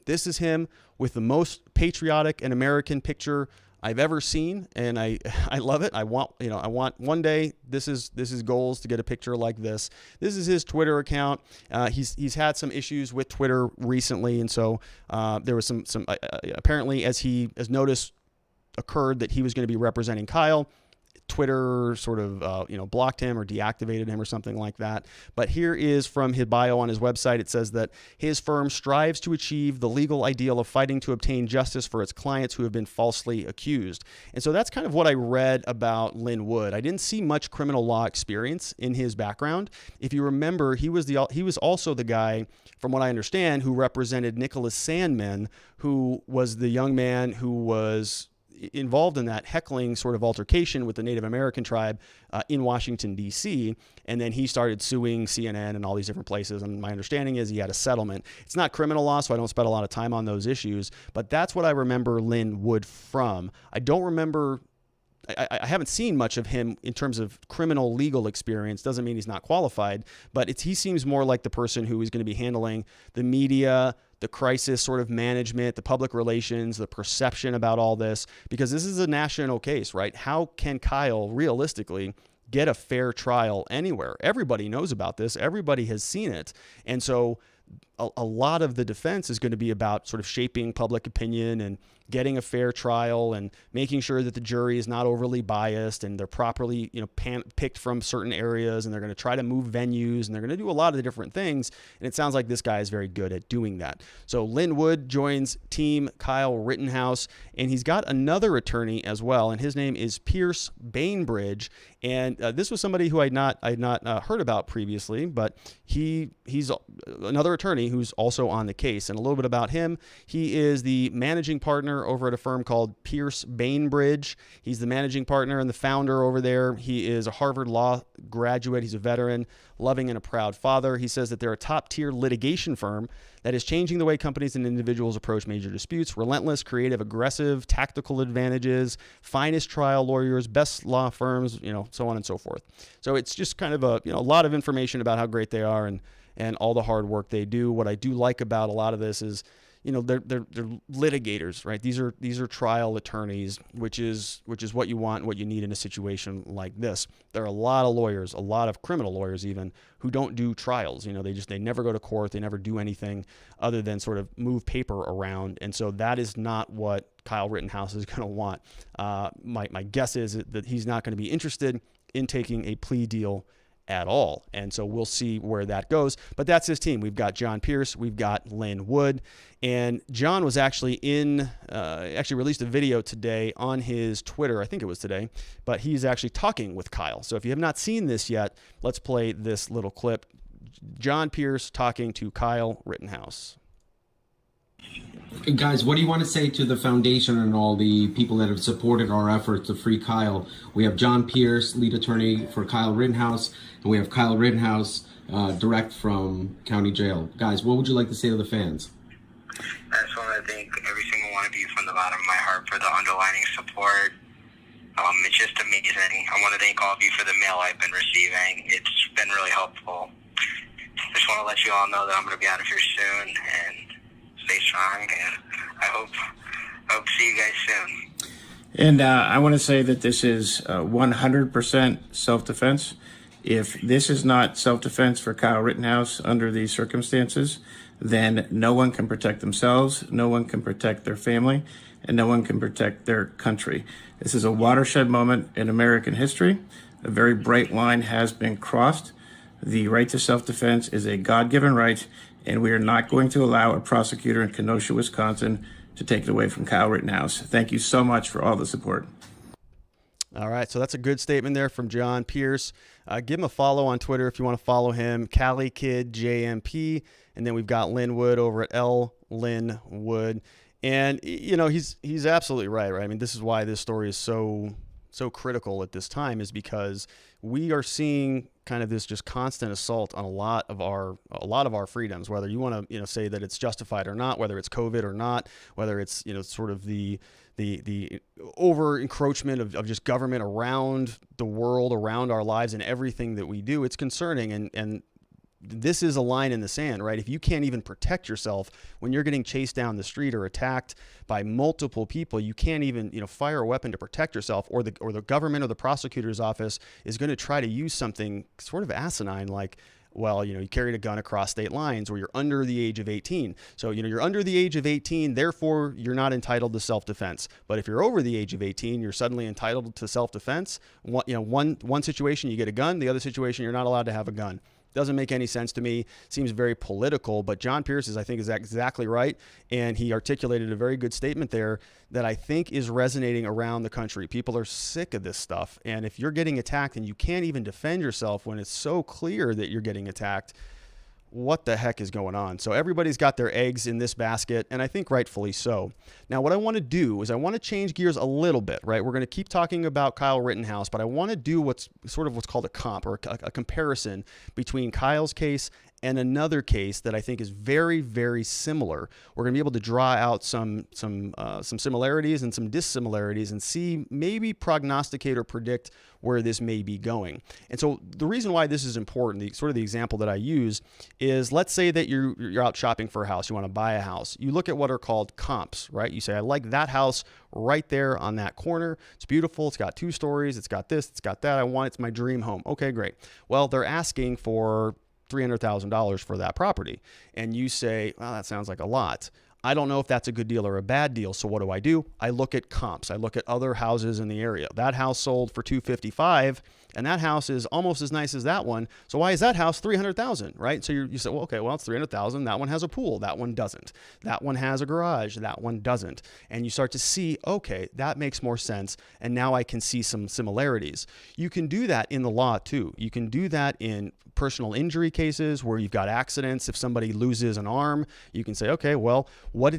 This is him with the most patriotic and American picture I've ever seen, and I love it. I want one day, this is goals to get a picture like this. This is his Twitter account. He's had some issues with Twitter recently, and so there was some apparently as notice occurred that he was going to be representing Kyle, Twitter sort of blocked him or deactivated him or something like that. But here is from his bio on his website. It says that his firm strives to achieve the legal ideal of fighting to obtain justice for its clients who have been falsely accused. And so that's kind of what I read about Lin Wood. I didn't see much criminal law experience in his background. If you remember, he was also the guy, from what I understand, who represented Nicholas Sandman, who was the young man who was involved in that heckling sort of altercation with the Native American tribe in Washington, D.C. And then he started suing CNN and all these different places. And my understanding is he had a settlement. It's not criminal law, so I don't spend a lot of time on those issues. But that's what I remember Lin Wood from. I don't remember... I haven't seen much of him in terms of criminal legal experience. Doesn't mean he's not qualified, but he seems more like the person who is going to be handling the media, the crisis sort of management, the public relations, the perception about all this, because this is a national case, right? How can Kyle realistically get a fair trial anywhere? Everybody knows about this. Everybody has seen it. And so a lot of the defense is going to be about sort of shaping public opinion and getting a fair trial and making sure that the jury is not overly biased and they're properly, picked from certain areas, and they're going to try to move venues, and they're going to do a lot of the different things. And it sounds like this guy is very good at doing that. So Lin Wood joins team Kyle Rittenhouse, and he's got another attorney as well, and his name is Pierce Bainbridge. And this was somebody who I had not heard about previously, but he's another attorney who's also on the case. And a little bit about him: he is the managing partner over at a firm called Pierce Bainbridge. He's the managing partner and the founder over there. He is a Harvard Law graduate. He's a veteran, loving and a proud father. He says that they're a top-tier litigation firm that is changing the way companies and individuals approach major disputes. Relentless, creative, aggressive, tactical advantages, finest trial lawyers, best law firms, so on and so forth. So it's just kind of a lot of information about how great they are and all the hard work they do. What I do like about a lot of this is, they're litigators, right? These are trial attorneys, which is what you want, what you need in a situation like this. There are a lot of lawyers, a lot of criminal lawyers even, who don't do trials. They never go to court. They never do anything other than sort of move paper around. And so that is not what Kyle Rittenhouse is going to want. My guess is that he's not going to be interested in taking a plea deal at all. And so we'll see where that goes. But that's his team. We've got John Pierce. We've got Lin Wood. And John was actually released a video today on his Twitter. I think it was today. But he's actually talking with Kyle. So if you have not seen this yet, let's play this little clip. John Pierce talking to Kyle Rittenhouse. Guys, what do you want to say to the foundation and all the people that have supported our efforts to free Kyle? We have John Pierce, lead attorney for Kyle Rittenhouse, and we have Kyle Rittenhouse, direct from county jail. Guys, what would you like to say to the fans? I just want to thank every single one of you from the bottom of my heart for the underlining support. It's just amazing. I want to thank all of you for the mail I've been receiving. It's been really helpful. Just want to let you all know that I'm going to be out of here soon, and stay strong, and I hope to see you guys soon. And I want to say that this is 100% self-defense. If this is not self-defense for Kyle Rittenhouse under these circumstances, then no one can protect themselves, no one can protect their family, and no one can protect their country. This is a watershed moment in American history. A very bright line has been crossed. The right to self-defense is a God-given right, and we are not going to allow a prosecutor in Kenosha, Wisconsin, to take it away from Kyle Rittenhouse. Thank you so much for all the support. All right, so that's a good statement there from John Pierce. Give him a follow on Twitter if you want to follow him, Cali Kid JMP, and then we've got Lin Wood over at Lin Wood. And he's absolutely right? I mean, this is why this story is so critical at this time, is because we are seeing kind of this just constant assault on a lot of our freedoms, whether you want to say that it's justified or not, whether it's COVID or not, whether it's sort of the over encroachment of just government around the world, around our lives and everything that we do. It's concerning, and this is a line in the sand, right? If you can't even protect yourself when you're getting chased down the street or attacked by multiple people, you can't even, fire a weapon to protect yourself, or the government or the prosecutor's office is going to try to use something sort of asinine like, well, you carried a gun across state lines, or you're under the age of 18. So, you're under the age of 18, therefore you're not entitled to self-defense. But if you're over the age of 18, you're suddenly entitled to self-defense. One situation you get a gun, the other situation you're not allowed to have a gun. Doesn't make any sense to me. Seems very political, but John Pierce I think is exactly right. And he articulated a very good statement there that I think is resonating around the country. People are sick of this stuff. And if you're getting attacked and you can't even defend yourself when it's so clear that you're getting attacked, what the heck is going on? So everybody's got their eggs in this basket, and I think rightfully so. Now, what I want to do is I want to change gears a little bit, right? We're going to keep talking about Kyle Rittenhouse, but I want to do what's called a comp, or a comparison between Kyle's case and another case that I think is very, very similar. We're going to be able to draw out some similarities and some dissimilarities and see, maybe prognosticate or predict where this may be going. And so the reason why this is important, the example that I use is, let's say that you're out shopping for a house, you want to buy a house. You look at what are called comps, right? You say, I like that house right there on that corner. It's beautiful. It's got 2 stories. It's got this, it's got that. It's my dream home. Okay, great. Well, they're asking for $300,000 for that property. And you say, well, that sounds like a lot. I don't know if that's a good deal or a bad deal. So what do? I look at comps. I look at other houses in the area. That house sold for $255,000, and that house is almost as nice as that one. So why is that house $300,000, right? So you say, well, okay, well, it's $300,000. That one has a pool. That one doesn't. That one has a garage. That one doesn't. And you start to see, okay, that makes more sense. And now I can see some similarities. You can do that in the law too. You can do that in personal injury cases where you've got accidents. If somebody loses an arm, you can say, okay, well, what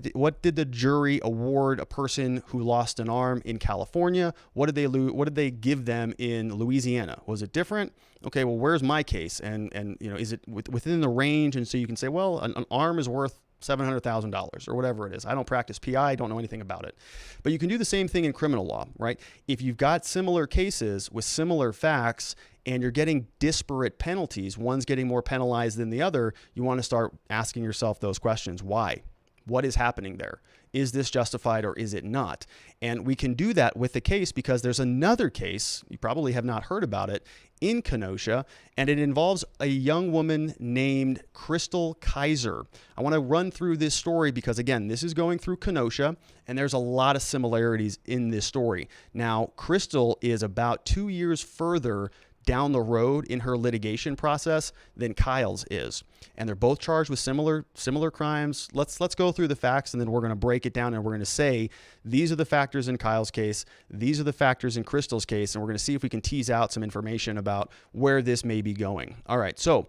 did the jury award a person who lost an arm in California? What did they give them in Louisiana? Was it different? Okay, well, where's my case? And is it within the range? And so you can say, well, an arm is worth $700,000 or whatever it is. I don't practice PI. I don't know anything about it. But you can do the same thing in criminal law, right? If you've got similar cases with similar facts and you're getting disparate penalties, one's getting more penalized than the other, you want to start asking yourself those questions. Why? What is happening there? Is this justified or is it not? And we can do that with the case because there's another case, you probably have not heard about it, in Kenosha, and it involves a young woman named Chrystul Kizer. I want to run through this story because, again, this is going through Kenosha, and there's a lot of similarities in this story. Now, Chrystul is about 2 years further down the road in her litigation process than Kyle's is. And they're both charged with similar crimes. Let's go through the facts, and then we're going to break it down, and we're going to say these are the factors in Kyle's case, these are the factors in Chrystul's case, and we're going to see if we can tease out some information about where this may be going. All right, so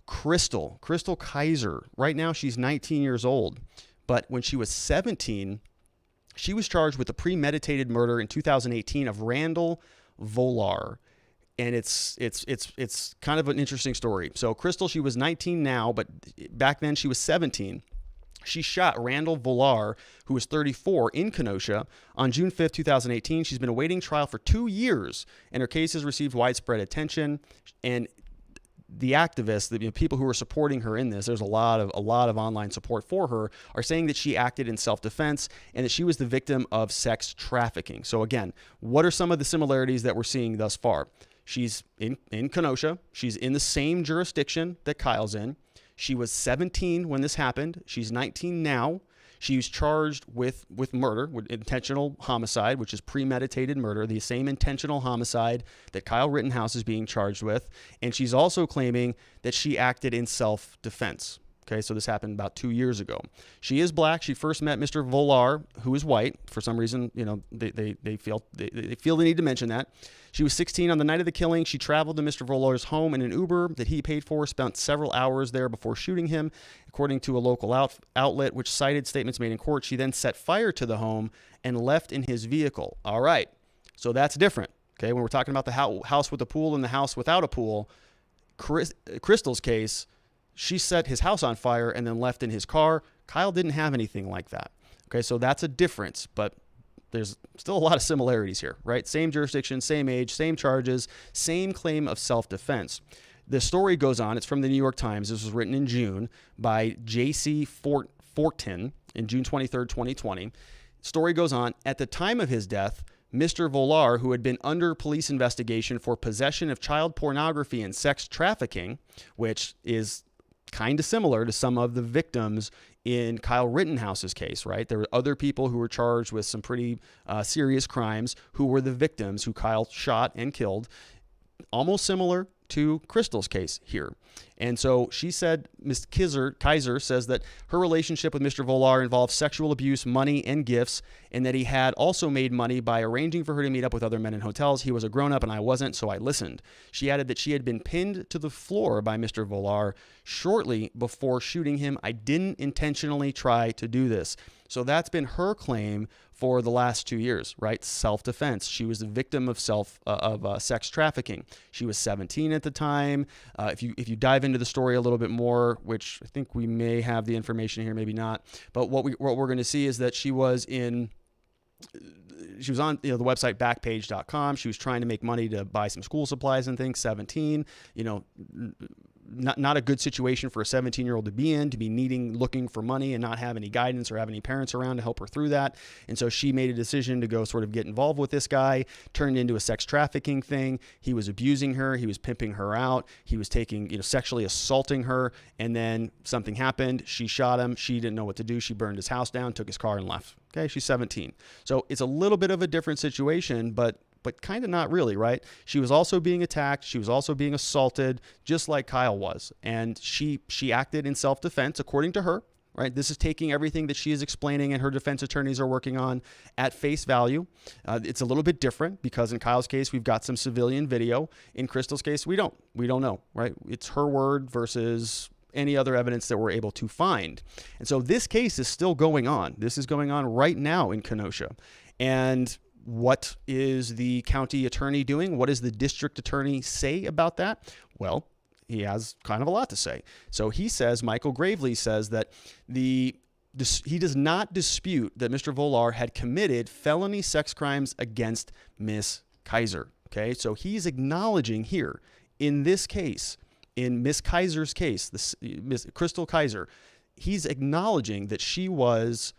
Chrystul Kizer, right now she's 19 years old, but when she was 17, she was charged with the premeditated murder in 2018 of Randall Volar. And it's kind of an interesting story. So Chrystul, she was 19 now, but back then she was 17. She shot Randall Volar, who was 34, in Kenosha on June 5th, 2018. She's been awaiting trial for 2 years, and her case has received widespread attention. And the activists, the people who are supporting her in this, there's a lot of online support for her, are saying that she acted in self-defense and that she was the victim of sex trafficking. So again, what are some of the similarities that we're seeing thus far? She's in Kenosha. She's in the same jurisdiction that Kyle's in. She was 17 when this happened. She's 19 now. She was charged with murder, with intentional homicide, which is premeditated murder, the same intentional homicide that Kyle Rittenhouse is being charged with. And she's also claiming that she acted in self-defense. Okay, so this happened about 2 years ago. She is black. She first met Mr. Volar, who is white. For some reason, they feel the need to mention that. She was 16 on the night of the killing. She traveled to Mr. Volar's home in an Uber that he paid for, spent several hours there before shooting him. According to a local outlet, which cited statements made in court, she then set fire to the home and left in his vehicle. All right, so that's different. Okay, when we're talking about the house with a pool and the house without a pool, Chrystul's case, she set his house on fire and then left in his car. Kyle didn't have anything like that. Okay, so that's a difference, but there's still a lot of similarities here, right? Same jurisdiction, same age, same charges, same claim of self-defense. the story goes on. It's from the New York Times. This was written in June by J.C. Fortin in June 23rd, 2020. Story goes on. At the time of his death, Mr. Volar, who had been under police investigation for possession of child pornography and sex trafficking, which is kind of similar to some of the victims in Kyle Rittenhouse's case, right? There were other people who were charged with some pretty serious crimes who were the victims who Kyle shot and killed, almost similar to Chrystul's case here. And so she said, Ms. Kizer says that her relationship with Mr. Volar involved sexual abuse, money, and gifts, and that he had also made money by arranging for her to meet up with other men in hotels. He was a grown-up and I wasn't, so I listened. She added that she had been pinned to the floor by Mr. Volar shortly before shooting him. I didn't intentionally try to do this. So that's been her claim for the last 2 years, right? Self-defense. She was the victim of sex trafficking. She was 17 at the time. If you dive into the story a little bit more, which I think we may have the information here, maybe not, but what we're going to see is that she was on the website backpage.com. She was trying to make money to buy some school supplies and things. 17, not a good situation for a 17-year-old to be in, to be looking for money and not have any guidance or have any parents around to help her through that. And so she made a decision to go sort of get involved with this guy, turned into a sex trafficking thing. He was abusing her. He was pimping her out. He was sexually assaulting her. And then something happened. She shot him. She didn't know what to do. She burned his house down, took his car and left. Okay. She's 17. So it's a little bit of a different situation, but kind of not really, right? She was also being attacked. She was also being assaulted, just like Kyle was. And she acted in self-defense, according to her, right? This is taking everything that she is explaining and her defense attorneys are working on at face value. It's a little bit different because in Kyle's case, we've got some civilian video. In Chrystul's case, we don't know, right? It's her word versus any other evidence that we're able to find. And so this case is still going on. This is going on right now in Kenosha. And what is the county attorney doing? What does the district attorney say about that? Well, he has kind of a lot to say. So he says, Michael Gravely says that he does not dispute that Mr. Volar had committed felony sex crimes against Miss Kizer. Okay, so he's acknowledging here in this case, in Miss Kizer's case, Miss Chrystul Kizer, he's acknowledging that she was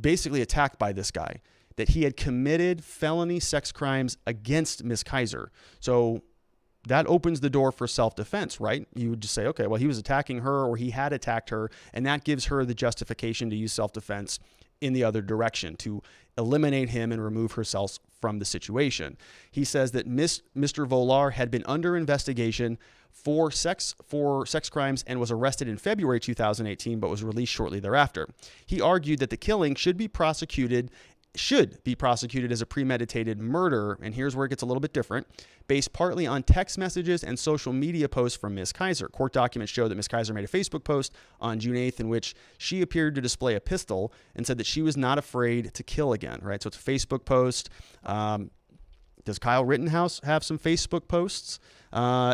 basically attacked by this guy, that he had committed felony sex crimes against Miss Kizer. So that opens the door for self-defense, right? You would just say, okay, well, he was attacking her or he had attacked her, and that gives her the justification to use self-defense in the other direction, to eliminate him and remove herself from the situation. He says that Mr. Volar had been under investigation for sex crimes and was arrested in February 2018, but was released shortly thereafter. He argued that the killing should be prosecuted as a premeditated murder, and here's where it gets a little bit different, based partly on text messages and social media posts from Ms. Kizer. Court documents show that Ms. Kizer made a Facebook post on June 8th in which she appeared to display a pistol and said that she was not afraid to kill again, right? So it's a Facebook post. Does Kyle Rittenhouse have some Facebook posts?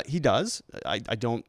He does. I don't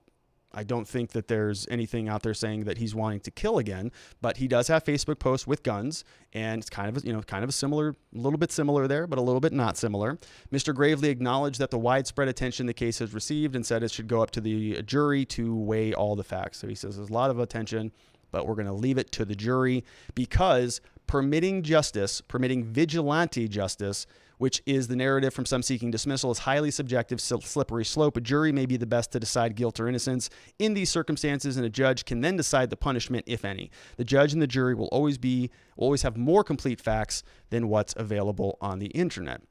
think that there's anything out there saying that he's wanting to kill again, but he does have Facebook posts with guns, and it's kind of a similar, a little bit similar there, but a little bit not similar. Mr. Gravely acknowledged that the widespread attention the case has received and said it should go up to the jury to weigh all the facts. So he says there's a lot of attention, but we're going to leave it to the jury because permitting vigilante justice, which is the narrative from some seeking dismissal, is highly subjective, slippery slope. A jury may be the best to decide guilt or innocence in these circumstances, and a judge can then decide the punishment, if any. The judge and the jury will always have more complete facts than what's available on the internet.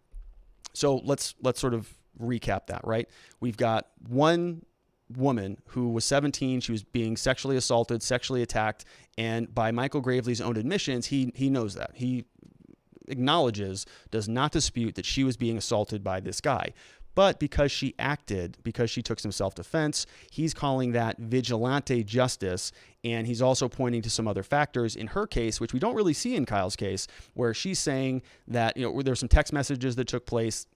So let's sort of recap that, right? We've got one woman who was 17. She was being sexually assaulted, sexually attacked, and by Michael Gravely's own admissions, he knows that. He acknowledges, does not dispute that she was being assaulted by this guy. But because she took some self-defense, he's calling that vigilante justice. And he's also pointing to some other factors in her case, which we don't really see in Kyle's case, where she's saying that, there's some text messages that took place,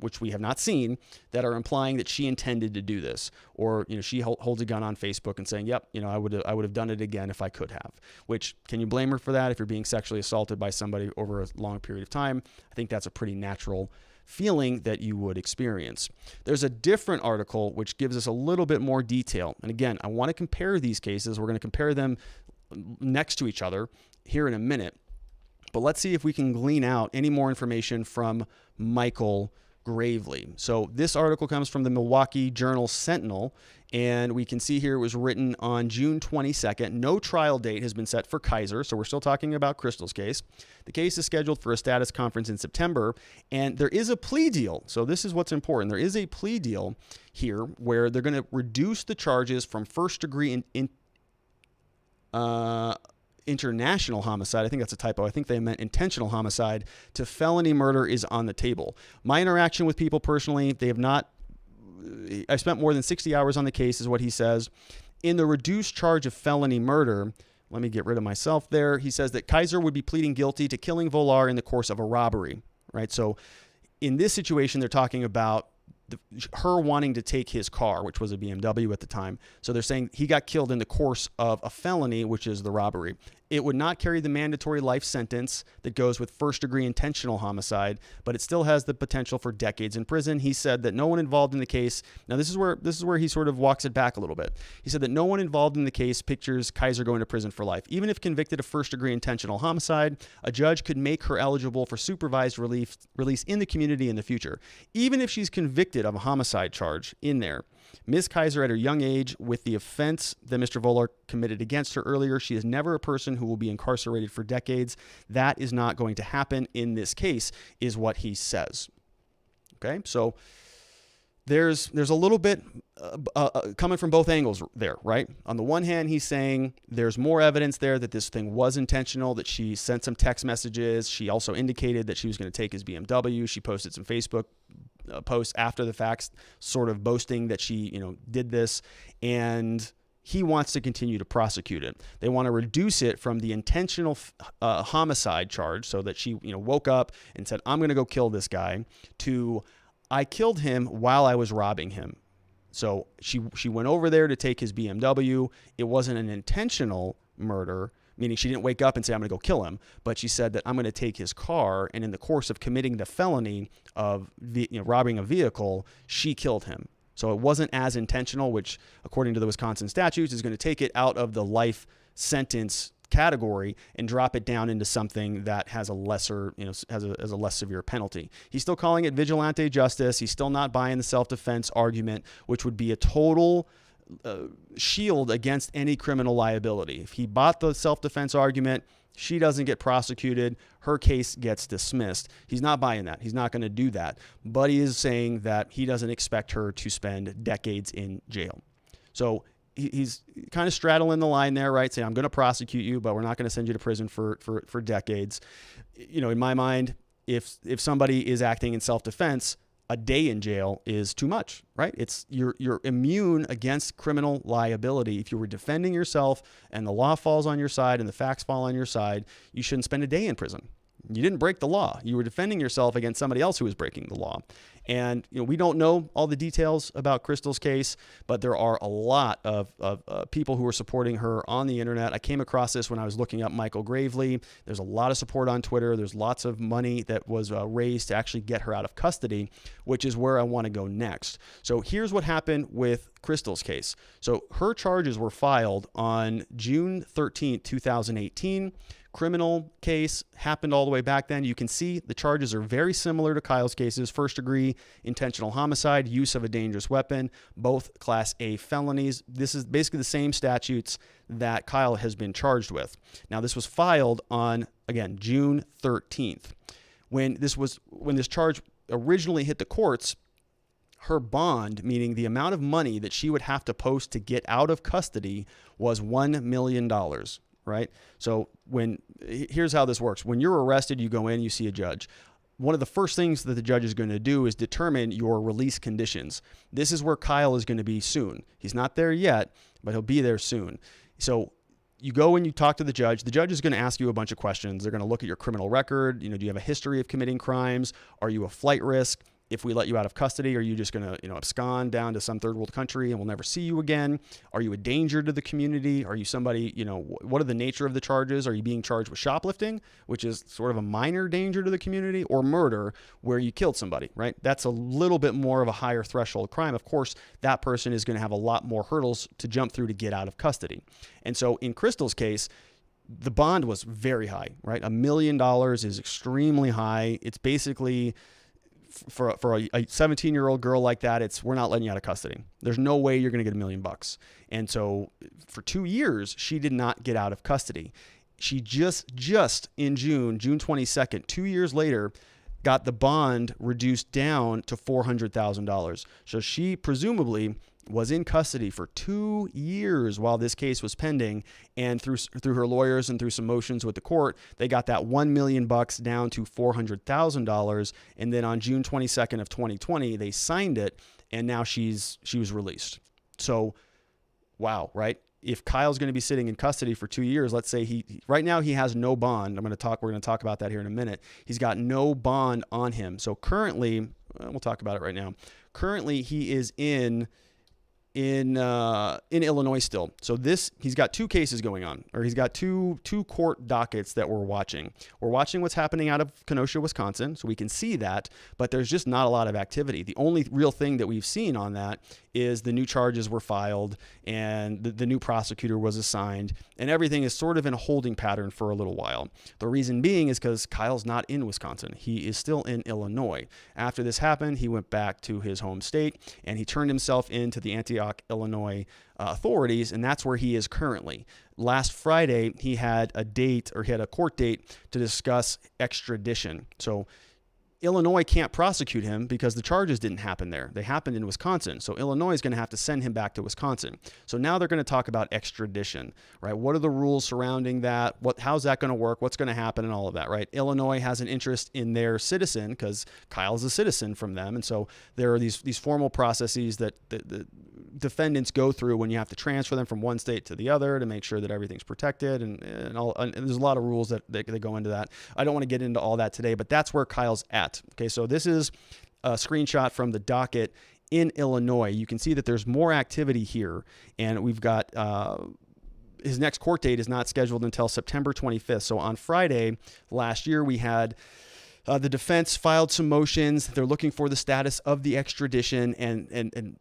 which we have not seen, that are implying that she intended to do this. Or, she holds a gun on Facebook and saying, yep, I would have done it again if I could have. Which, can you blame her for that if you're being sexually assaulted by somebody over a long period of time? I think that's a pretty natural feeling that you would experience. There's a different article which gives us a little bit more detail. And again, I want to compare these cases. We're going to compare them next to each other here in a minute. But let's see if we can glean out any more information from Michael Gravely. So this article comes from the Milwaukee Journal Sentinel, and we can see here it was written on June 22nd. No trial date has been set for Kizer, so we're still talking about Chrystul's case. The case is scheduled for a status conference in September, and there is a plea deal. So this is what's important. There is a plea deal here where they're going to reduce the charges from first-degree international homicide. I think that's a typo. I think they meant intentional homicide to felony murder is on the table. My interaction with people personally, they have not, I spent more than 60 hours on the case is what he says. In the reduced charge of felony murder, let me get rid of myself there. He says that Kizer would be pleading guilty to killing Volar in the course of a robbery, right? So in this situation, they're talking about her wanting to take his car, which was a BMW at the time. So they're saying he got killed in the course of a felony, which is the robbery. It would not carry the mandatory life sentence that goes with first-degree intentional homicide, but it still has the potential for decades in prison. He said that no one involved in the case. Now this is where he sort of walks it back a little bit. He said that no one involved in the case pictures Kizer going to prison for life. Even if convicted of first-degree intentional homicide, a judge could make her eligible for supervised release in the community in the future. Even if she's convicted of a homicide charge in there, Ms. Kizer, at her young age, with the offense that Mr. Volar committed against her earlier, she is never a person who will be incarcerated for decades. That is not going to happen in this case, is what he says. Okay, so there's a little bit coming from both angles there, right? On the one hand, he's saying there's more evidence there that this thing was intentional, that she sent some text messages. She also indicated that she was going to take his BMW. She posted some Facebook posts after the facts, sort of boasting that she, did this, and he wants to continue to prosecute it. They want to reduce it from the intentional homicide charge, so that she, woke up and said, "I'm going to go kill this guy," to "I killed him while I was robbing him." So she went over there to take his BMW. It wasn't an intentional murder, meaning she didn't wake up and say, "I'm going to go kill him," but she said that I'm going to take his car, and in the course of committing the felony of robbing a vehicle, she killed him. So it wasn't as intentional, which according to the Wisconsin statutes is going to take it out of the life sentence category and drop it down into something that has a lesser, has a less severe penalty. He's still calling it vigilante justice. He's still not buying the self-defense argument, which would be a total shield against any criminal liability. If he bought the self-defense argument, she doesn't get prosecuted, her case gets dismissed. He's not buying that. He's not going to do that. But he is saying that he doesn't expect her to spend decades in jail. So he's kind of straddling the line there, right? Saying, "I'm going to prosecute you, but we're not going to send you to prison for decades." In my mind, if somebody is acting in self-defense, a day in jail is too much, right? It's you're immune against criminal liability. If you were defending yourself and the law falls on your side and the facts fall on your side, you shouldn't spend a day in prison. You didn't break the law. You were defending yourself against somebody else who was breaking the law. And we don't know all the details about Chrystul's case, but there are a lot of people who are supporting her on the internet. I came across this when I was looking up Michael Gravely. There's a lot of support on Twitter. There's lots of money that was raised to actually get her out of custody, which is where I want to go next. So here's what happened with Chrystul's case. So her charges were filed on June 13th, 2018. Criminal case happened all the way back then. You can see the charges are very similar to Kyle's cases: first degree intentional homicide, use of a dangerous weapon, both class A felonies. This is basically the same statutes that Kyle has been charged with. Now, this was filed on, again, June 13th. When this charge originally hit the courts, her bond, meaning the amount of money that she would have to post to get out of custody, was $1 million. Right? So here's how this works. When you're arrested, you go in, you see a judge. One of the first things that the judge is going to do is determine your release conditions. This is where Kyle is going to be soon. He's not there yet, but he'll be there soon. So you go and you talk to the judge. The judge is going to ask you a bunch of questions. They're going to look at your criminal record. Do you have a history of committing crimes? Are you a flight risk? if we let you out of custody, are you just going to, abscond down to some third world country and we'll never see you again? Are you a danger to the community? Are you somebody, what are the nature of the charges? Are you being charged with shoplifting, which is sort of a minor danger to the community, or murder where you killed somebody, right? That's a little bit more of a higher threshold crime. Of course, that person is going to have a lot more hurdles to jump through to get out of custody. And so in Chrystul's case, the bond was very high, right? $1 million is extremely high. It's basically, for a 17-year-old girl like that, we're not letting you out of custody. There's no way you're going to get $1 million. And so for 2 years, she did not get out of custody. She just in June 22nd, 2 years later, got the bond reduced down to $400,000. So she presumably was in custody for 2 years while this case was pending, and through her lawyers and through some motions with the court, they got that $1 million down to $400,000. And then on June 22nd of 2020, they signed it, and now she was released. So, wow, right? If Kyle's going to be sitting in custody for 2 years, let's say right now he has no bond. We're going to talk about that here in a minute. He's got no bond on him. So currently, we'll talk about it right now. Currently, he is in Illinois still. So he's got 2 cases going on, or he's got two court dockets that we're watching. We're watching what's happening out of Kenosha, Wisconsin, so we can see that, but there's just not a lot of activity. The only real thing that we've seen on that is the new charges were filed and the new prosecutor was assigned, and everything is sort of in a holding pattern for a little while. The reason being is because Kyle's not in Wisconsin. He is still in Illinois. After this happened, he went back to his home state and he turned himself into the Antioch, Illinois authorities, and that's where he is currently. Last Friday, he had a court date to discuss extradition. So Illinois can't prosecute him because the charges didn't happen there. They happened in Wisconsin. So Illinois is going to have to send him back to Wisconsin. So now they're going to talk about extradition, right? What are the rules surrounding that? How's that going to work? What's going to happen and all of that, right? Illinois has an interest in their citizen because Kyle's a citizen from them. And so there are these formal processes that the defendants go through when you have to transfer them from one state to the other to make sure that everything's protected. And there's a lot of rules that go into that. I don't want to get into all that today, but that's where Kyle's at. Okay, so this is a screenshot from the docket in Illinois. You can see that there's more activity here, and we've got his next court date is not scheduled until September 25th. So on Friday last year, we had the defense filed some motions. They're looking for the status of the extradition, and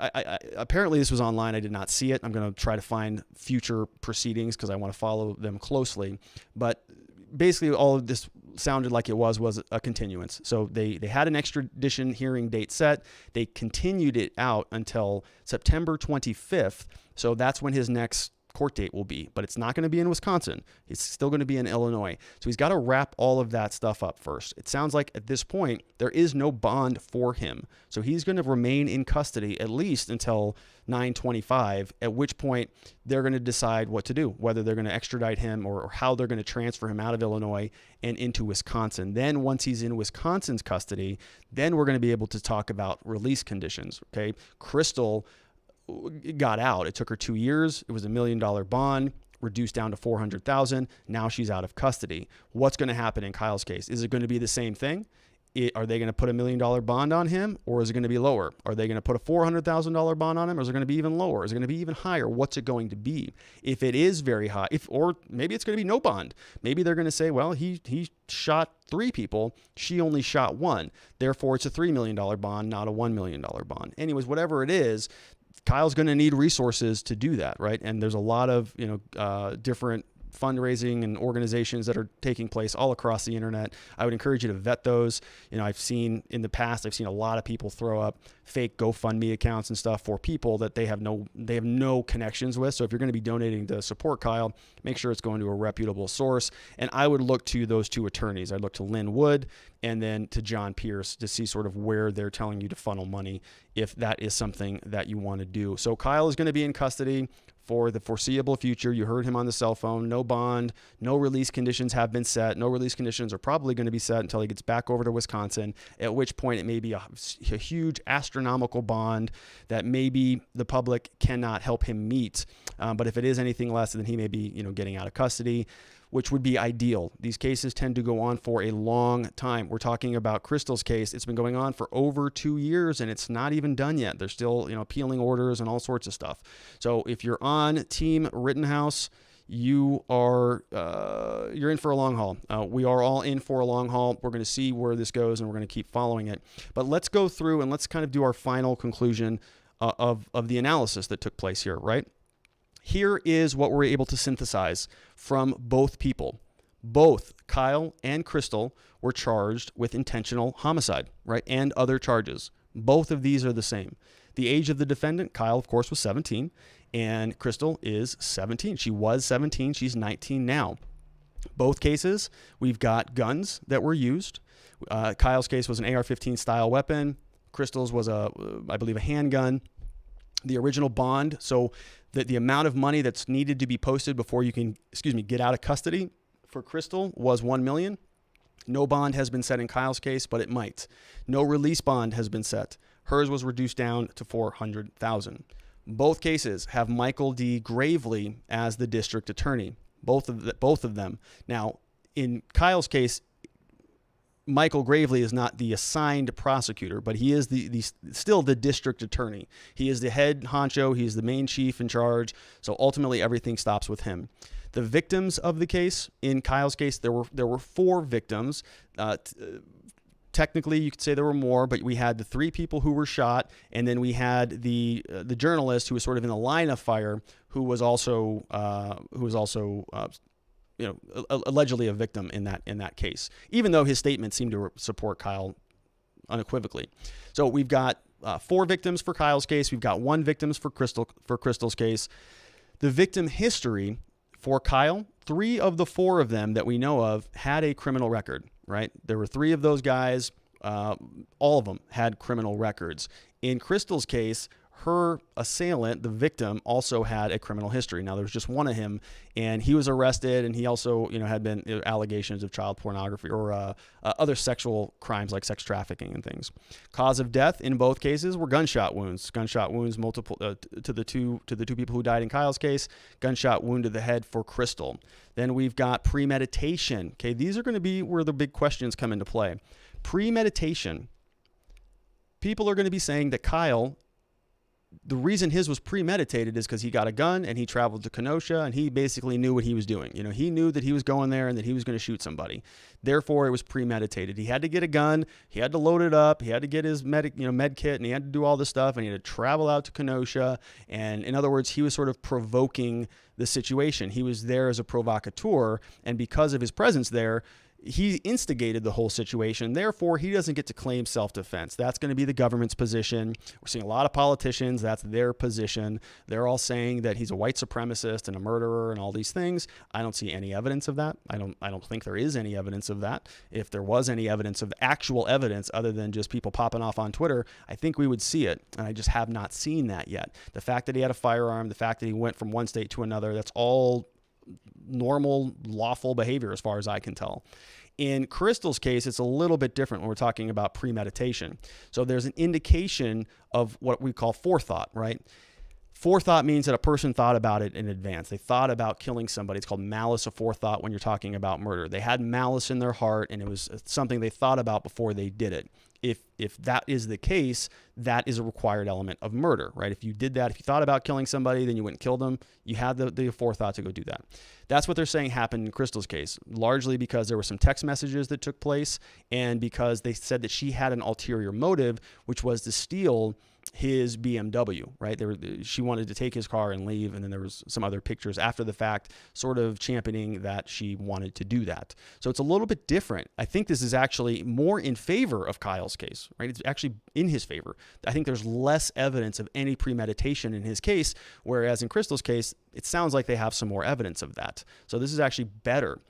I apparently this was online. I did not see it. I'm going to try to find future proceedings because I want to follow them closely. But basically, all of this sounded like it was a continuance. So they had an extradition hearing date set. They continued it out until September 25th. So that's when his next court date will be, but it's not going to be in Wisconsin. It's still going to be in Illinois. So he's got to wrap all of that stuff up first. It sounds like at this point, there is no bond for him. So he's going to remain in custody at least until 9/25, at which point they're going to decide what to do, whether they're going to extradite him or how they're going to transfer him out of Illinois and into Wisconsin. Then once he's in Wisconsin's custody, then we're going to be able to talk about release conditions. Okay. Chrystul got out. It took her 2 years. It was $1 million bond, reduced down to $400,000. Now she's out of custody. What's going to happen in Kyle's case? Is it going to be the same thing? Are they going to put $1 million bond on him, or is it going to be lower? Are they going to put a $400,000 bond on him, or is it going to be even lower? Is it going to be even higher? What's it going to be? If it is very high, or maybe it's going to be no bond. Maybe they're going to say, well, he shot 3 people. She only shot 1. Therefore, it's a $3 million bond, not a $1 million bond. Anyways, whatever it is, Kyle's going to need resources to do that, right? And there's a lot of different fundraising and organizations that are taking place all across the internet. I would encourage you to vet those. I've seen in the past, I've seen a lot of people throw up fake GoFundMe accounts and stuff for people that they have no connections with. So if you're going to be donating to support Kyle, make sure it's going to a reputable source. And I would look to those 2 attorneys. I'd look to Lynn Wood and then to John Pierce to see sort of where they're telling you to funnel money if that is something that you want to do. So Kyle is going to be in custody for the foreseeable future. You heard him on the cell phone. No bond, no release conditions have been set. No release conditions are probably going to be set until he gets back over to Wisconsin, at which point it may be a huge astronomical bond that maybe the public cannot help him meet. But if it is anything less, then he may be getting out of custody. which would be ideal. These cases tend to go on for a long time. We're talking about Chrystul's case. It's been going on for over 2 years, and it's not even done yet. They're still, appealing orders and all sorts of stuff. So if you're on Team Rittenhouse, you're in for a long haul. We are all in for a long haul. We're going to see where this goes, and we're going to keep following it. But let's go through and let's kind of do our final conclusion of the analysis that took place here, right? Here is what we're able to synthesize from both people. Both Kyle and Chrystul were charged with intentional homicide, right? And other charges. Both of these are the same. The age of the defendant, Kyle, of course, was 17, and Chrystul is 17. She was 17. She's 19 now. Both cases, we've got guns that were used. Kyle's case was an AR-15 style weapon. Chrystul's was I believe, a handgun. The original bond, so the amount of money that's needed to be posted before you can, get out of custody for Chrystul was $1 million. No bond has been set in Kyle's case, but it might. No release bond has been set. Hers was reduced down to $400,000. Both cases have Michael D. Gravely as the district attorney. Both of them. Now, in Kyle's case, Michael Gravely is not the assigned prosecutor, but he is still the district attorney. He is the head honcho. He is the main chief in charge. So ultimately, everything stops with him. The victims of the case, in Kyle's case, there were 4 victims. Technically, you could say there were more, but we had the 3 people who were shot, and then we had the journalist who was sort of in the line of fire, who was also allegedly a victim in that case, even though his statements seem to support Kyle unequivocally. So we've got 4 victims for Kyle's case. We've got 1 victim for Chrystul's case. The victim history for Kyle, 3 of the 4 of them that we know of had a criminal record, right? There were 3 of those guys. All of them had criminal records. In Chrystul's case, her assailant, the victim, also had a criminal history. Now, there was just one of him, and he was arrested, and he also, had been allegations of child pornography or other sexual crimes like sex trafficking and things. Cause of death in both cases were gunshot wounds. Gunshot wounds multiple to the two people who died in Kyle's case. Gunshot wound to the head for Chrystul. Then we've got premeditation. Okay, these are going to be where the big questions come into play. Premeditation. People are going to be saying that Kyle, the reason his was premeditated is because he got a gun and he traveled to Kenosha and he basically knew what he was doing. He knew that he was going there and that he was going to shoot somebody. Therefore, it was premeditated. He had to get a gun. He had to load it up. He had to get his med kit, and he had to do all this stuff, and he had to travel out to Kenosha. And in other words, he was sort of provoking the situation. He was there as a provocateur, and because of his presence there, he instigated the whole situation. Therefore, he doesn't get to claim self-defense. That's going to be the government's position. We're seeing a lot of politicians. That's their position. They're all saying that he's a white supremacist and a murderer and all these things. I don't see any evidence of that. I don't think there is any evidence of that. If there was any evidence of actual evidence other than just people popping off on Twitter, I think we would see it. And I just have not seen that yet. The fact that he had a firearm, the fact that he went from one state to another, that's all normal, lawful behavior as far as I can tell. In Chrystul's case, it's a little bit different when we're talking about premeditation. So there's an indication of what we call forethought, right? Forethought means that a person thought about it in advance. They thought about killing somebody. It's called malice aforethought when you're talking about murder. They had malice in their heart, and it was something they thought about before they did it. If that is the case, that is a required element of murder, right? If you did that, if you thought about killing somebody, then you went and killed them, you had the forethought to go do that. That's what they're saying happened in Chrystul's case, largely because there were some text messages that took place and because they said that she had an ulterior motive, which was to steal his BMW, right? She wanted to take his car and leave, and then there was some other pictures after the fact sort of championing that she wanted to do that. So it's a little bit different. I think this is actually more in favor of Kyle's case, right? It's actually in his favor. I think there's less evidence of any premeditation in his case, whereas in Chrystul's case, it sounds like they have some more evidence of that. So this is actually better.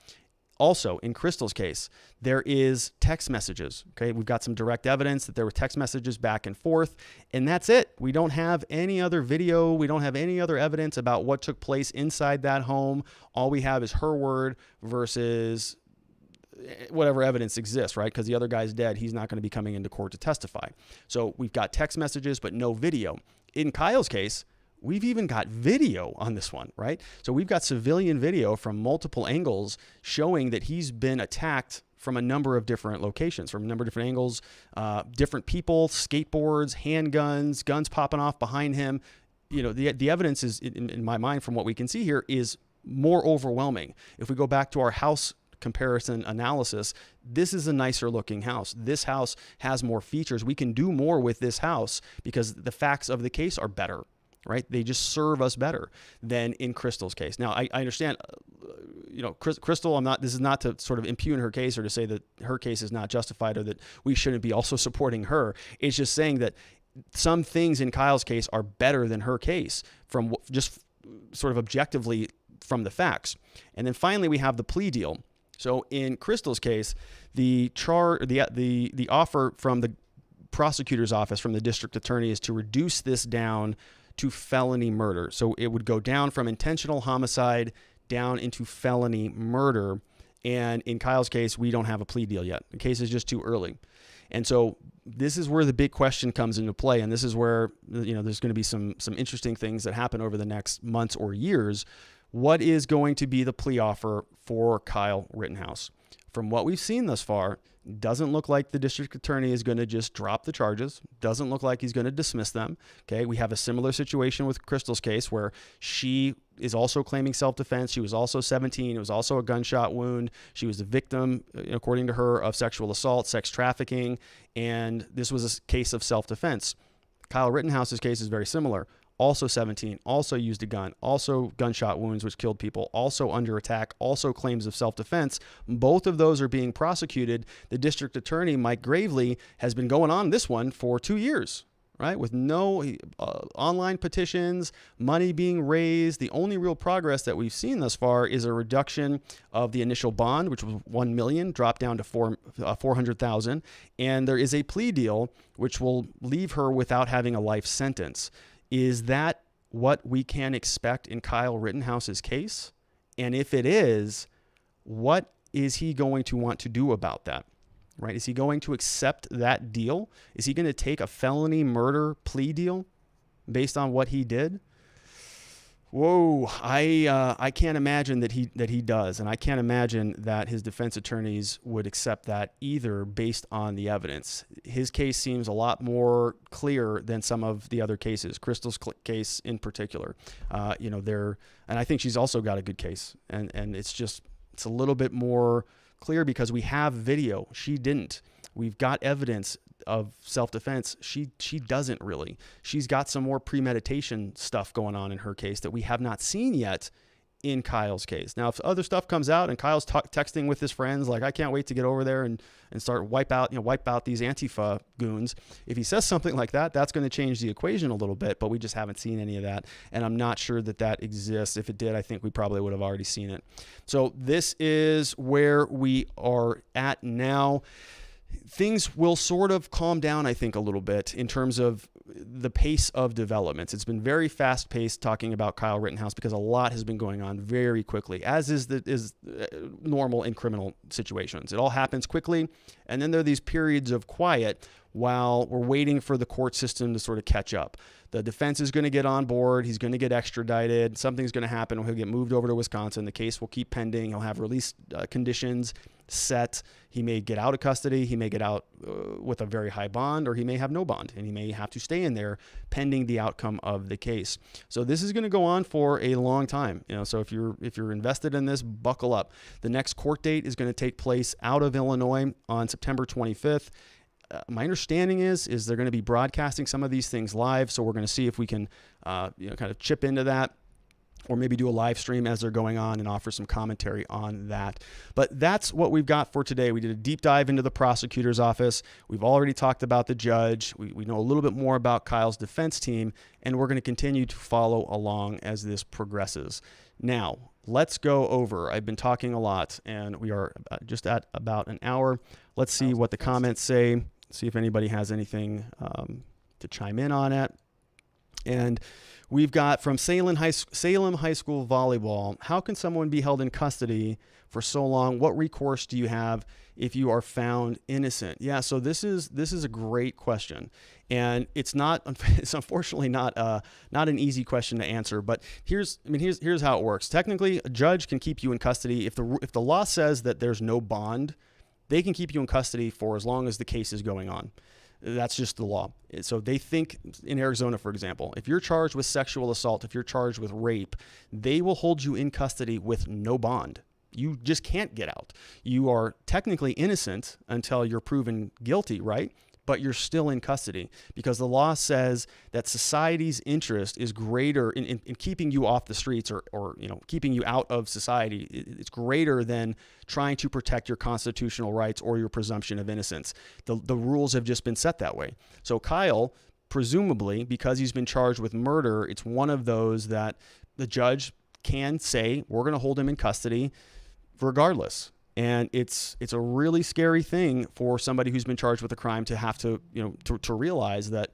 Also, in Chrystul's case, there is text messages. Okay, we've got some direct evidence that there were text messages back and forth, and that's it. We don't have any other video. We don't have any other evidence about what took place inside that home. All we have is her word versus whatever evidence exists, right? Because the other guy's dead. He's not going to be coming into court to testify. So we've got text messages, but no video. In Kyle's case, We've even got video on this one, right? So we've got civilian video from multiple angles showing that he's been attacked from a number of different locations, from a number of different angles, different people, skateboards, handguns, guns popping off behind him. You know, the evidence is, in my mind, from what we can see here, is more overwhelming. If we go back to our house comparison analysis, this is a nicer looking house. This house has more features. We can do more with this house because the facts of the case are better, right? They just serve us better than in Chrystul's case. Now, I understand, you know, Chrystul, this is not to sort of impugn her case or to say that her case is not justified or that we shouldn't be also supporting her. It's just saying that some things in Kyle's case are better than her case from just sort of objectively from the facts. And then finally, we have the plea deal. So in Chrystul's case, the offer from the prosecutor's office, from the district attorney, is to reduce this down to felony murder. So it would go down from intentional homicide down into felony murder. And in Kyle's case, we don't have a plea deal yet. The case is just too early. And so this is where the big question comes into play. And this is where, you know, there's going to be some interesting things that happen over the next months or years. What is going to be the plea offer for Kyle Rittenhouse? From what we've seen thus far, doesn't look like the district attorney is going to just drop the charges. Doesn't look like he's going to dismiss them. Okay, we have a similar situation with Chrystul's case where she is also claiming self-defense. She was also 17. It was also a gunshot wound. She was the victim, according to her, of sexual assault, sex trafficking, and this was a case of self-defense. Kyle Rittenhouse's case is very similar. Also 17, also used a gun, also gunshot wounds which killed people, also under attack, also claims of self-defense. Both of those are being prosecuted. The district attorney, Mike Gravely, has been going on this one for 2 years, right? With no online petitions, money being raised. The only real progress that we've seen thus far is a reduction of the initial bond, which was $1 million, dropped down to $400,000. And there is a plea deal which will leave her without having a life sentence. Is that what we can expect in Kyle Rittenhouse's case? And if it is, what is he going to want to do about that? Right? Is he going to accept that deal? Is he going to take a felony murder plea deal based on what he did? Whoa, I can't imagine that he does, and I can't imagine that his defense attorneys would accept that either based on the evidence. His case seems a lot more clear than some of the other cases, Chrystul's case in particular. And I think she's also got a good case, and it's a little bit more clear because we have video. She didn't. We've got evidence of self-defense. She doesn't really. She's got some more premeditation stuff going on in her case that we have not seen yet in Kyle's case. Now, if other stuff comes out and Kyle's texting with his friends, like, I can't wait to get over there and start wipe out these Antifa goons. If he says something like that, that's going to change the equation a little bit, but we just haven't seen any of that. And I'm not sure that exists. If it did, I think we probably would have already seen it. So this is where we are at now. Things will sort of calm down, I think, a little bit in terms of the pace of developments. It's been very fast paced talking about Kyle Rittenhouse because a lot has been going on very quickly, as is normal in criminal situations. It all happens quickly, and then there are these periods of quiet while we're waiting for the court system to sort of catch up. The defense is going to get on board. He's going to get extradited. Something's going to happen. He'll get moved over to Wisconsin. The case will keep pending. He'll have release conditions set. He may get out of custody. He may get out with a very high bond, or he may have no bond, and he may have to stay in there pending the outcome of the case. So this is going to go on for a long time. So if you're invested in this, buckle up. The next court date is going to take place out of Illinois on September 25th. My understanding is they're going to be broadcasting some of these things live, so we're going to see if we can kind of chip into that, or maybe do a live stream as they're going on and offer some commentary on that. But that's what we've got for today. We did a deep dive into the prosecutor's office. We've already talked about the judge. We know a little bit more about Kyle's defense team, and we're going to continue to follow along as this progresses. Now, let's go over. I've been talking a lot, and we are just at about an hour. Let's see what the comments say. See if anybody has anything to chime in on it. And we've got from Salem High School volleyball. How can someone be held in custody for so long? What recourse do you have if you are found innocent? Yeah, so this is a great question, and it's unfortunately not an easy question to answer. But here's how it works. Technically, a judge can keep you in custody if the law says that there's no bond. They can keep you in custody for as long as the case is going on. That's just the law. So they think in Arizona, for example, if you're charged with sexual assault, if you're charged with rape, they will hold you in custody with no bond. You just can't get out. You are technically innocent until you're proven guilty, right? But you're still in custody because the law says that society's interest is greater in keeping you off the streets or keeping you out of society. It's greater than trying to protect your constitutional rights or your presumption of innocence. The rules have just been set that way. So Kyle, presumably, because he's been charged with murder, it's one of those that the judge can say, we're going to hold him in custody regardless. And it's a really scary thing for somebody who's been charged with a crime to have to realize that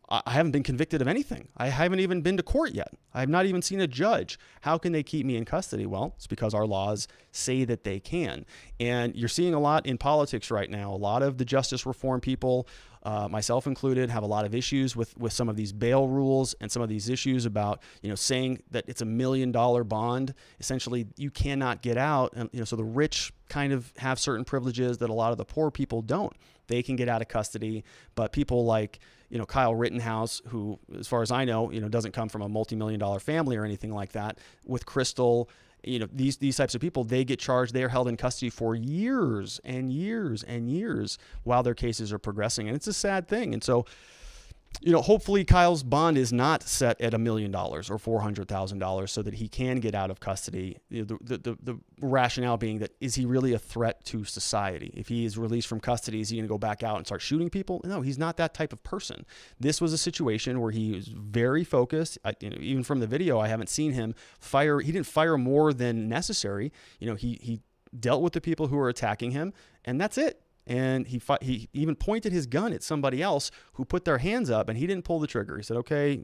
I haven't been convicted of anything. I haven't even been to court yet. I have not even seen a judge. How can they keep me in custody? Well, it's because our laws say that they can. And you're seeing a lot in politics right now. A lot of the justice reform people, myself included, have a lot of issues with some of these bail rules and some of these issues about, saying that it's $1 million bond. Essentially, you cannot get out. And, so the rich kind of have certain privileges that a lot of the poor people don't. They can get out of custody, but people like, Kyle Rittenhouse, who, as far as I know, doesn't come from a multi-million-dollar family or anything like that, with Chrystul, these types of people, they get charged. They are held in custody for years and years and years while their cases are progressing. And it's a sad thing. And so, hopefully Kyle's bond is not set at $1 million or $400,000 so that he can get out of custody. The rationale being that, is he really a threat to society? If he is released from custody, is he going to go back out and start shooting people? No, he's not that type of person. This was a situation where he was very fought. Even from the video, I haven't seen him fire. He didn't fire more than necessary. He dealt with the people who were attacking him, and that's it. And he even pointed his gun at somebody else who put their hands up, and he didn't pull the trigger. He said, okay,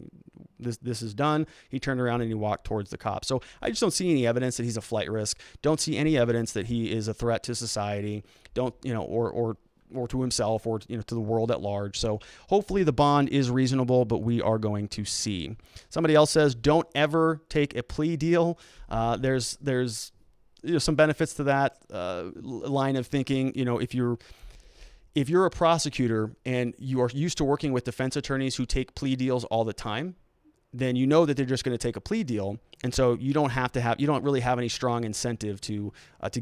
this is done. He turned around and he walked towards the cops. So I just don't see any evidence that he's a flight risk. Don't see any evidence that he is a threat to society. Or to himself or to the world at large. So hopefully the bond is reasonable, but we are going to see. Somebody else says, don't ever take a plea deal. There's some benefits to that line of thinking. If you're a prosecutor and you are used to working with defense attorneys who take plea deals all the time, then you know that they're just going to take a plea deal, and so you don't really have any strong incentive to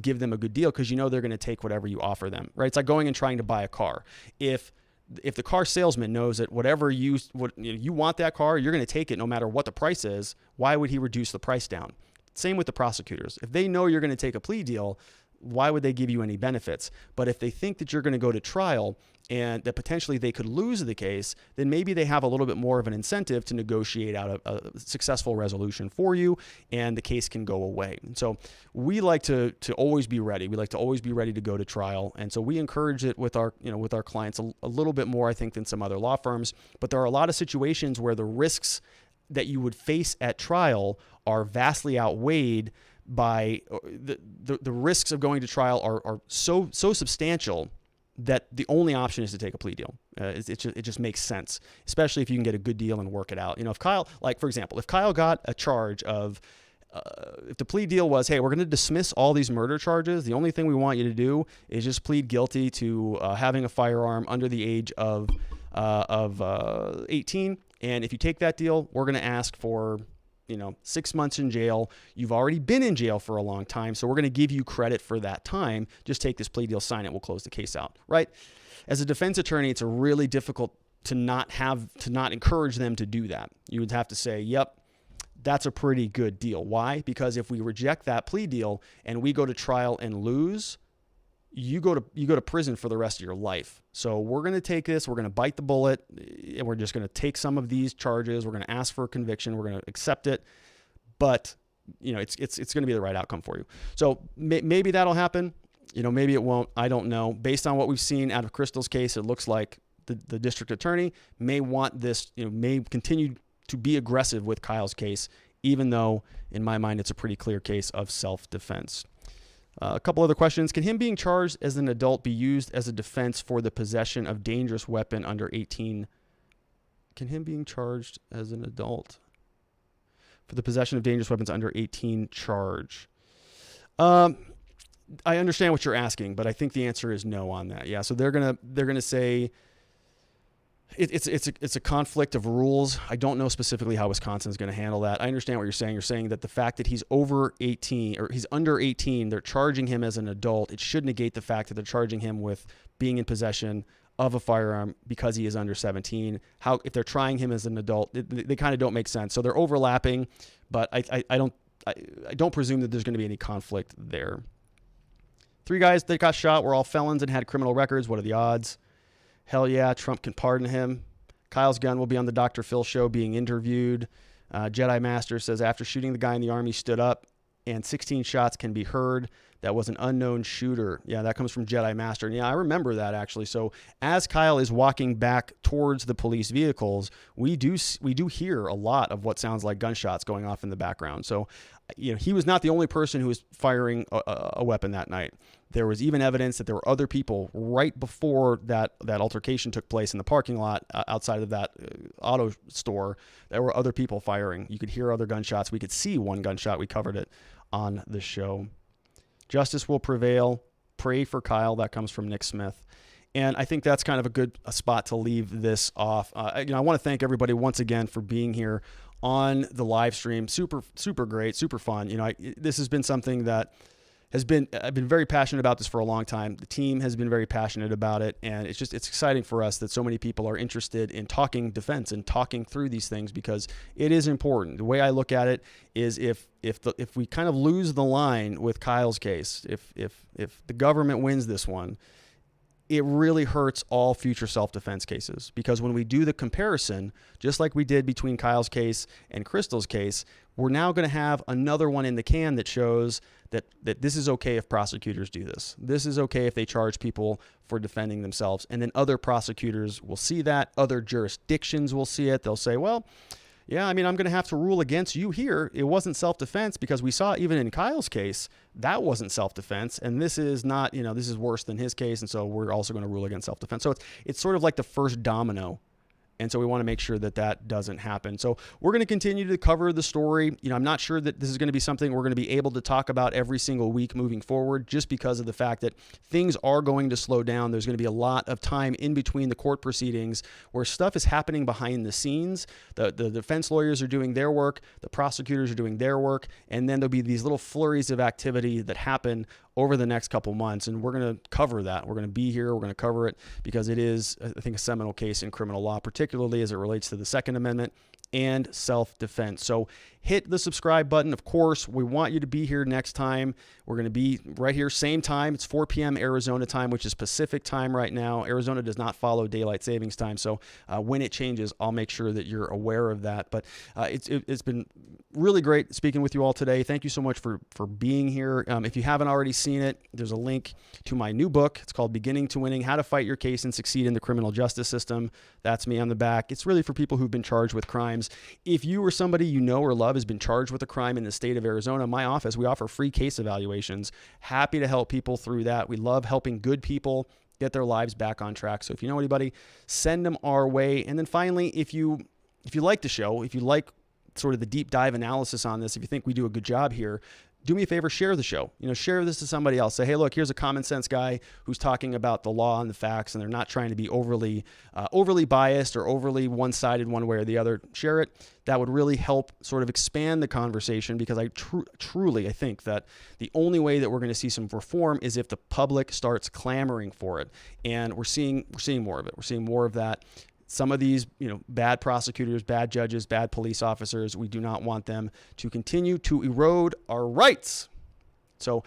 give them a good deal because they're going to take whatever you offer them, right? It's like going and trying to buy a car. If the car salesman knows that whatever you want that car, you're going to take it no matter what the price is, why would he reduce the price down? Same with the prosecutors. If they know you're going to take a plea deal, why would they give you any benefits? But if they think that you're going to go to trial and that potentially they could lose the case, then maybe they have a little bit more of an incentive to negotiate out a successful resolution for you, and the case can go away. And so we like to always be ready. We like to always be ready to go to trial. And so we encourage it with our clients a little bit more, I think, than some other law firms. But there are a lot of situations where the risks that you would face at trial are vastly outweighed by the risks of going to trial are so substantial that the only option is to take a plea deal. It just makes sense, especially if you can get a good deal and work it out. If Kyle, for example, if Kyle got a charge of, if the plea deal was, hey, we're going to dismiss all these murder charges, the only thing we want you to do is just plead guilty to having a firearm under the age of 18. And if you take that deal, we're going to ask for, 6 months in jail. You've already been in jail for a long time, so we're going to give you credit for that time. Just take this plea deal, sign it, we'll close the case out, right? As a defense attorney, it's a really difficult to not encourage them to do that. You would have to say, yep, that's a pretty good deal. Why? Because if we reject that plea deal and we go to trial and lose, you go to prison for the rest of your life. So we're going to take this, we're going to bite the bullet, and we're just going to take some of these charges. We're going to ask for a conviction. We're going to accept it, but it's going to be the right outcome for you. So maybe that'll happen. Maybe it won't. I don't know. Based on what we've seen out of Chrystul's case, it looks like the district attorney may want this, may continue to be aggressive with Kyle's case, even though in my mind it's a pretty clear case of self-defense. A couple other questions. Can him being charged as an adult be used as a defense for the possession of dangerous weapon under 18? Can him being charged as an adult for the possession of dangerous weapons under 18 charge? I understand what you're asking, but I think the answer is no on that. Yeah, so they're gonna say it's a conflict of rules. I don't know specifically how Wisconsin is going to handle that. I understand what you're saying. You're saying that the fact that he's over 18 or he's under 18, they're charging him as an adult. It should negate the fact that they're charging him with being in possession of a firearm because he is under 17. How, if they're trying him as an adult, they kind of don't make sense. So they're overlapping, but I don't presume that there's going to be any conflict there. 3 guys that got shot were all felons and had criminal records. What are the odds? Hell yeah, Trump can pardon him. Kyle's gun will be on the Dr. Phil show being interviewed. Jedi Master says, after shooting the guy in the arm, he stood up and 16 shots can be heard. That was an unknown shooter. Yeah, that comes from Jedi Master. And yeah, I remember that actually. So as Kyle is walking back towards the police vehicles, we do hear a lot of what sounds like gunshots going off in the background. So, he was not the only person who was firing a weapon that night. There was even evidence that there were other people right before that altercation took place in the parking lot outside of that auto store. There were other people firing. You could hear other gunshots. We could see one gunshot. We covered it on the show. Justice will prevail. Pray for Kyle. That comes from Nick Smith. And I think that's kind of a spot to leave this off. I want to thank everybody once again for being here on the live stream. Super, super great, super fun. This has been something that I've been very passionate about this for a long time. The team has been very passionate about it. And it's exciting for us that so many people are interested in talking defense and talking through these things, because it is important. The way I look at it is if we kind of lose the line with Kyle's case, if the government wins this one, it really hurts all future self-defense cases, because when we do the comparison, just like we did between Kyle's case and Chrystul's case, we're now going to have another one in the can that shows that this is okay if prosecutors do this. This is okay if they charge people for defending themselves. And then other prosecutors will see that. Other jurisdictions will see it. They'll say, well, yeah, I'm going to have to rule against you here. It wasn't self-defense, because we saw even in Kyle's case, that wasn't self-defense. And this is not, this is worse than his case. And so we're also going to rule against self-defense. So it's sort of like the first domino. And so we want to make sure that doesn't happen. So we're going to continue to cover the story. I'm not sure that this is going to be something we're going to be able to talk about every single week moving forward, just because of the fact that things are going to slow down. There's going to be a lot of time in between the court proceedings where stuff is happening behind the scenes. The defense lawyers are doing their work. The prosecutors are doing their work. And then there'll be these little flurries of activity that happen over the next couple months, and we're going to cover that. We're going to be here. We're going to cover it because it is, I think, a seminal case in criminal law, particularly as it relates to the Second Amendment and self-defense. So hit the subscribe button. Of course, we want you to be here next time. We're going to be right here, same time. It's 4 p.m. Arizona time, which is Pacific time right now. Arizona does not follow daylight savings time. So when it changes, I'll make sure that you're aware of that. But it's been really great speaking with you all today. Thank you so much for being here. If you haven't already seen it, there's a link to my new book. It's called Beginning to Winning: How to Fight Your Case and Succeed in the Criminal Justice System. That's me on the back. It's really for people who've been charged with crimes. If you or somebody you know or love has been charged with a crime in the state of Arizona, my office, we offer free case evaluations. Happy to help people through that. We love helping good people get their lives back on track. So if you know anybody, send them our way. And then finally, if you like the show, if you like sort of the deep dive analysis on this, if you think we do a good job here, do me a favor, share the show. Share this to somebody else. Say, hey, look, here's a common sense guy who's talking about the law and the facts, and they're not trying to be overly biased or overly one-sided one way or the other. Share it. That would really help sort of expand the conversation, because I truly think that the only way that we're going to see some reform is if the public starts clamoring for it. And we're seeing more of it. We're seeing more of that. Some of these, bad prosecutors, bad judges, bad police officers, we do not want them to continue to erode our rights. So we'll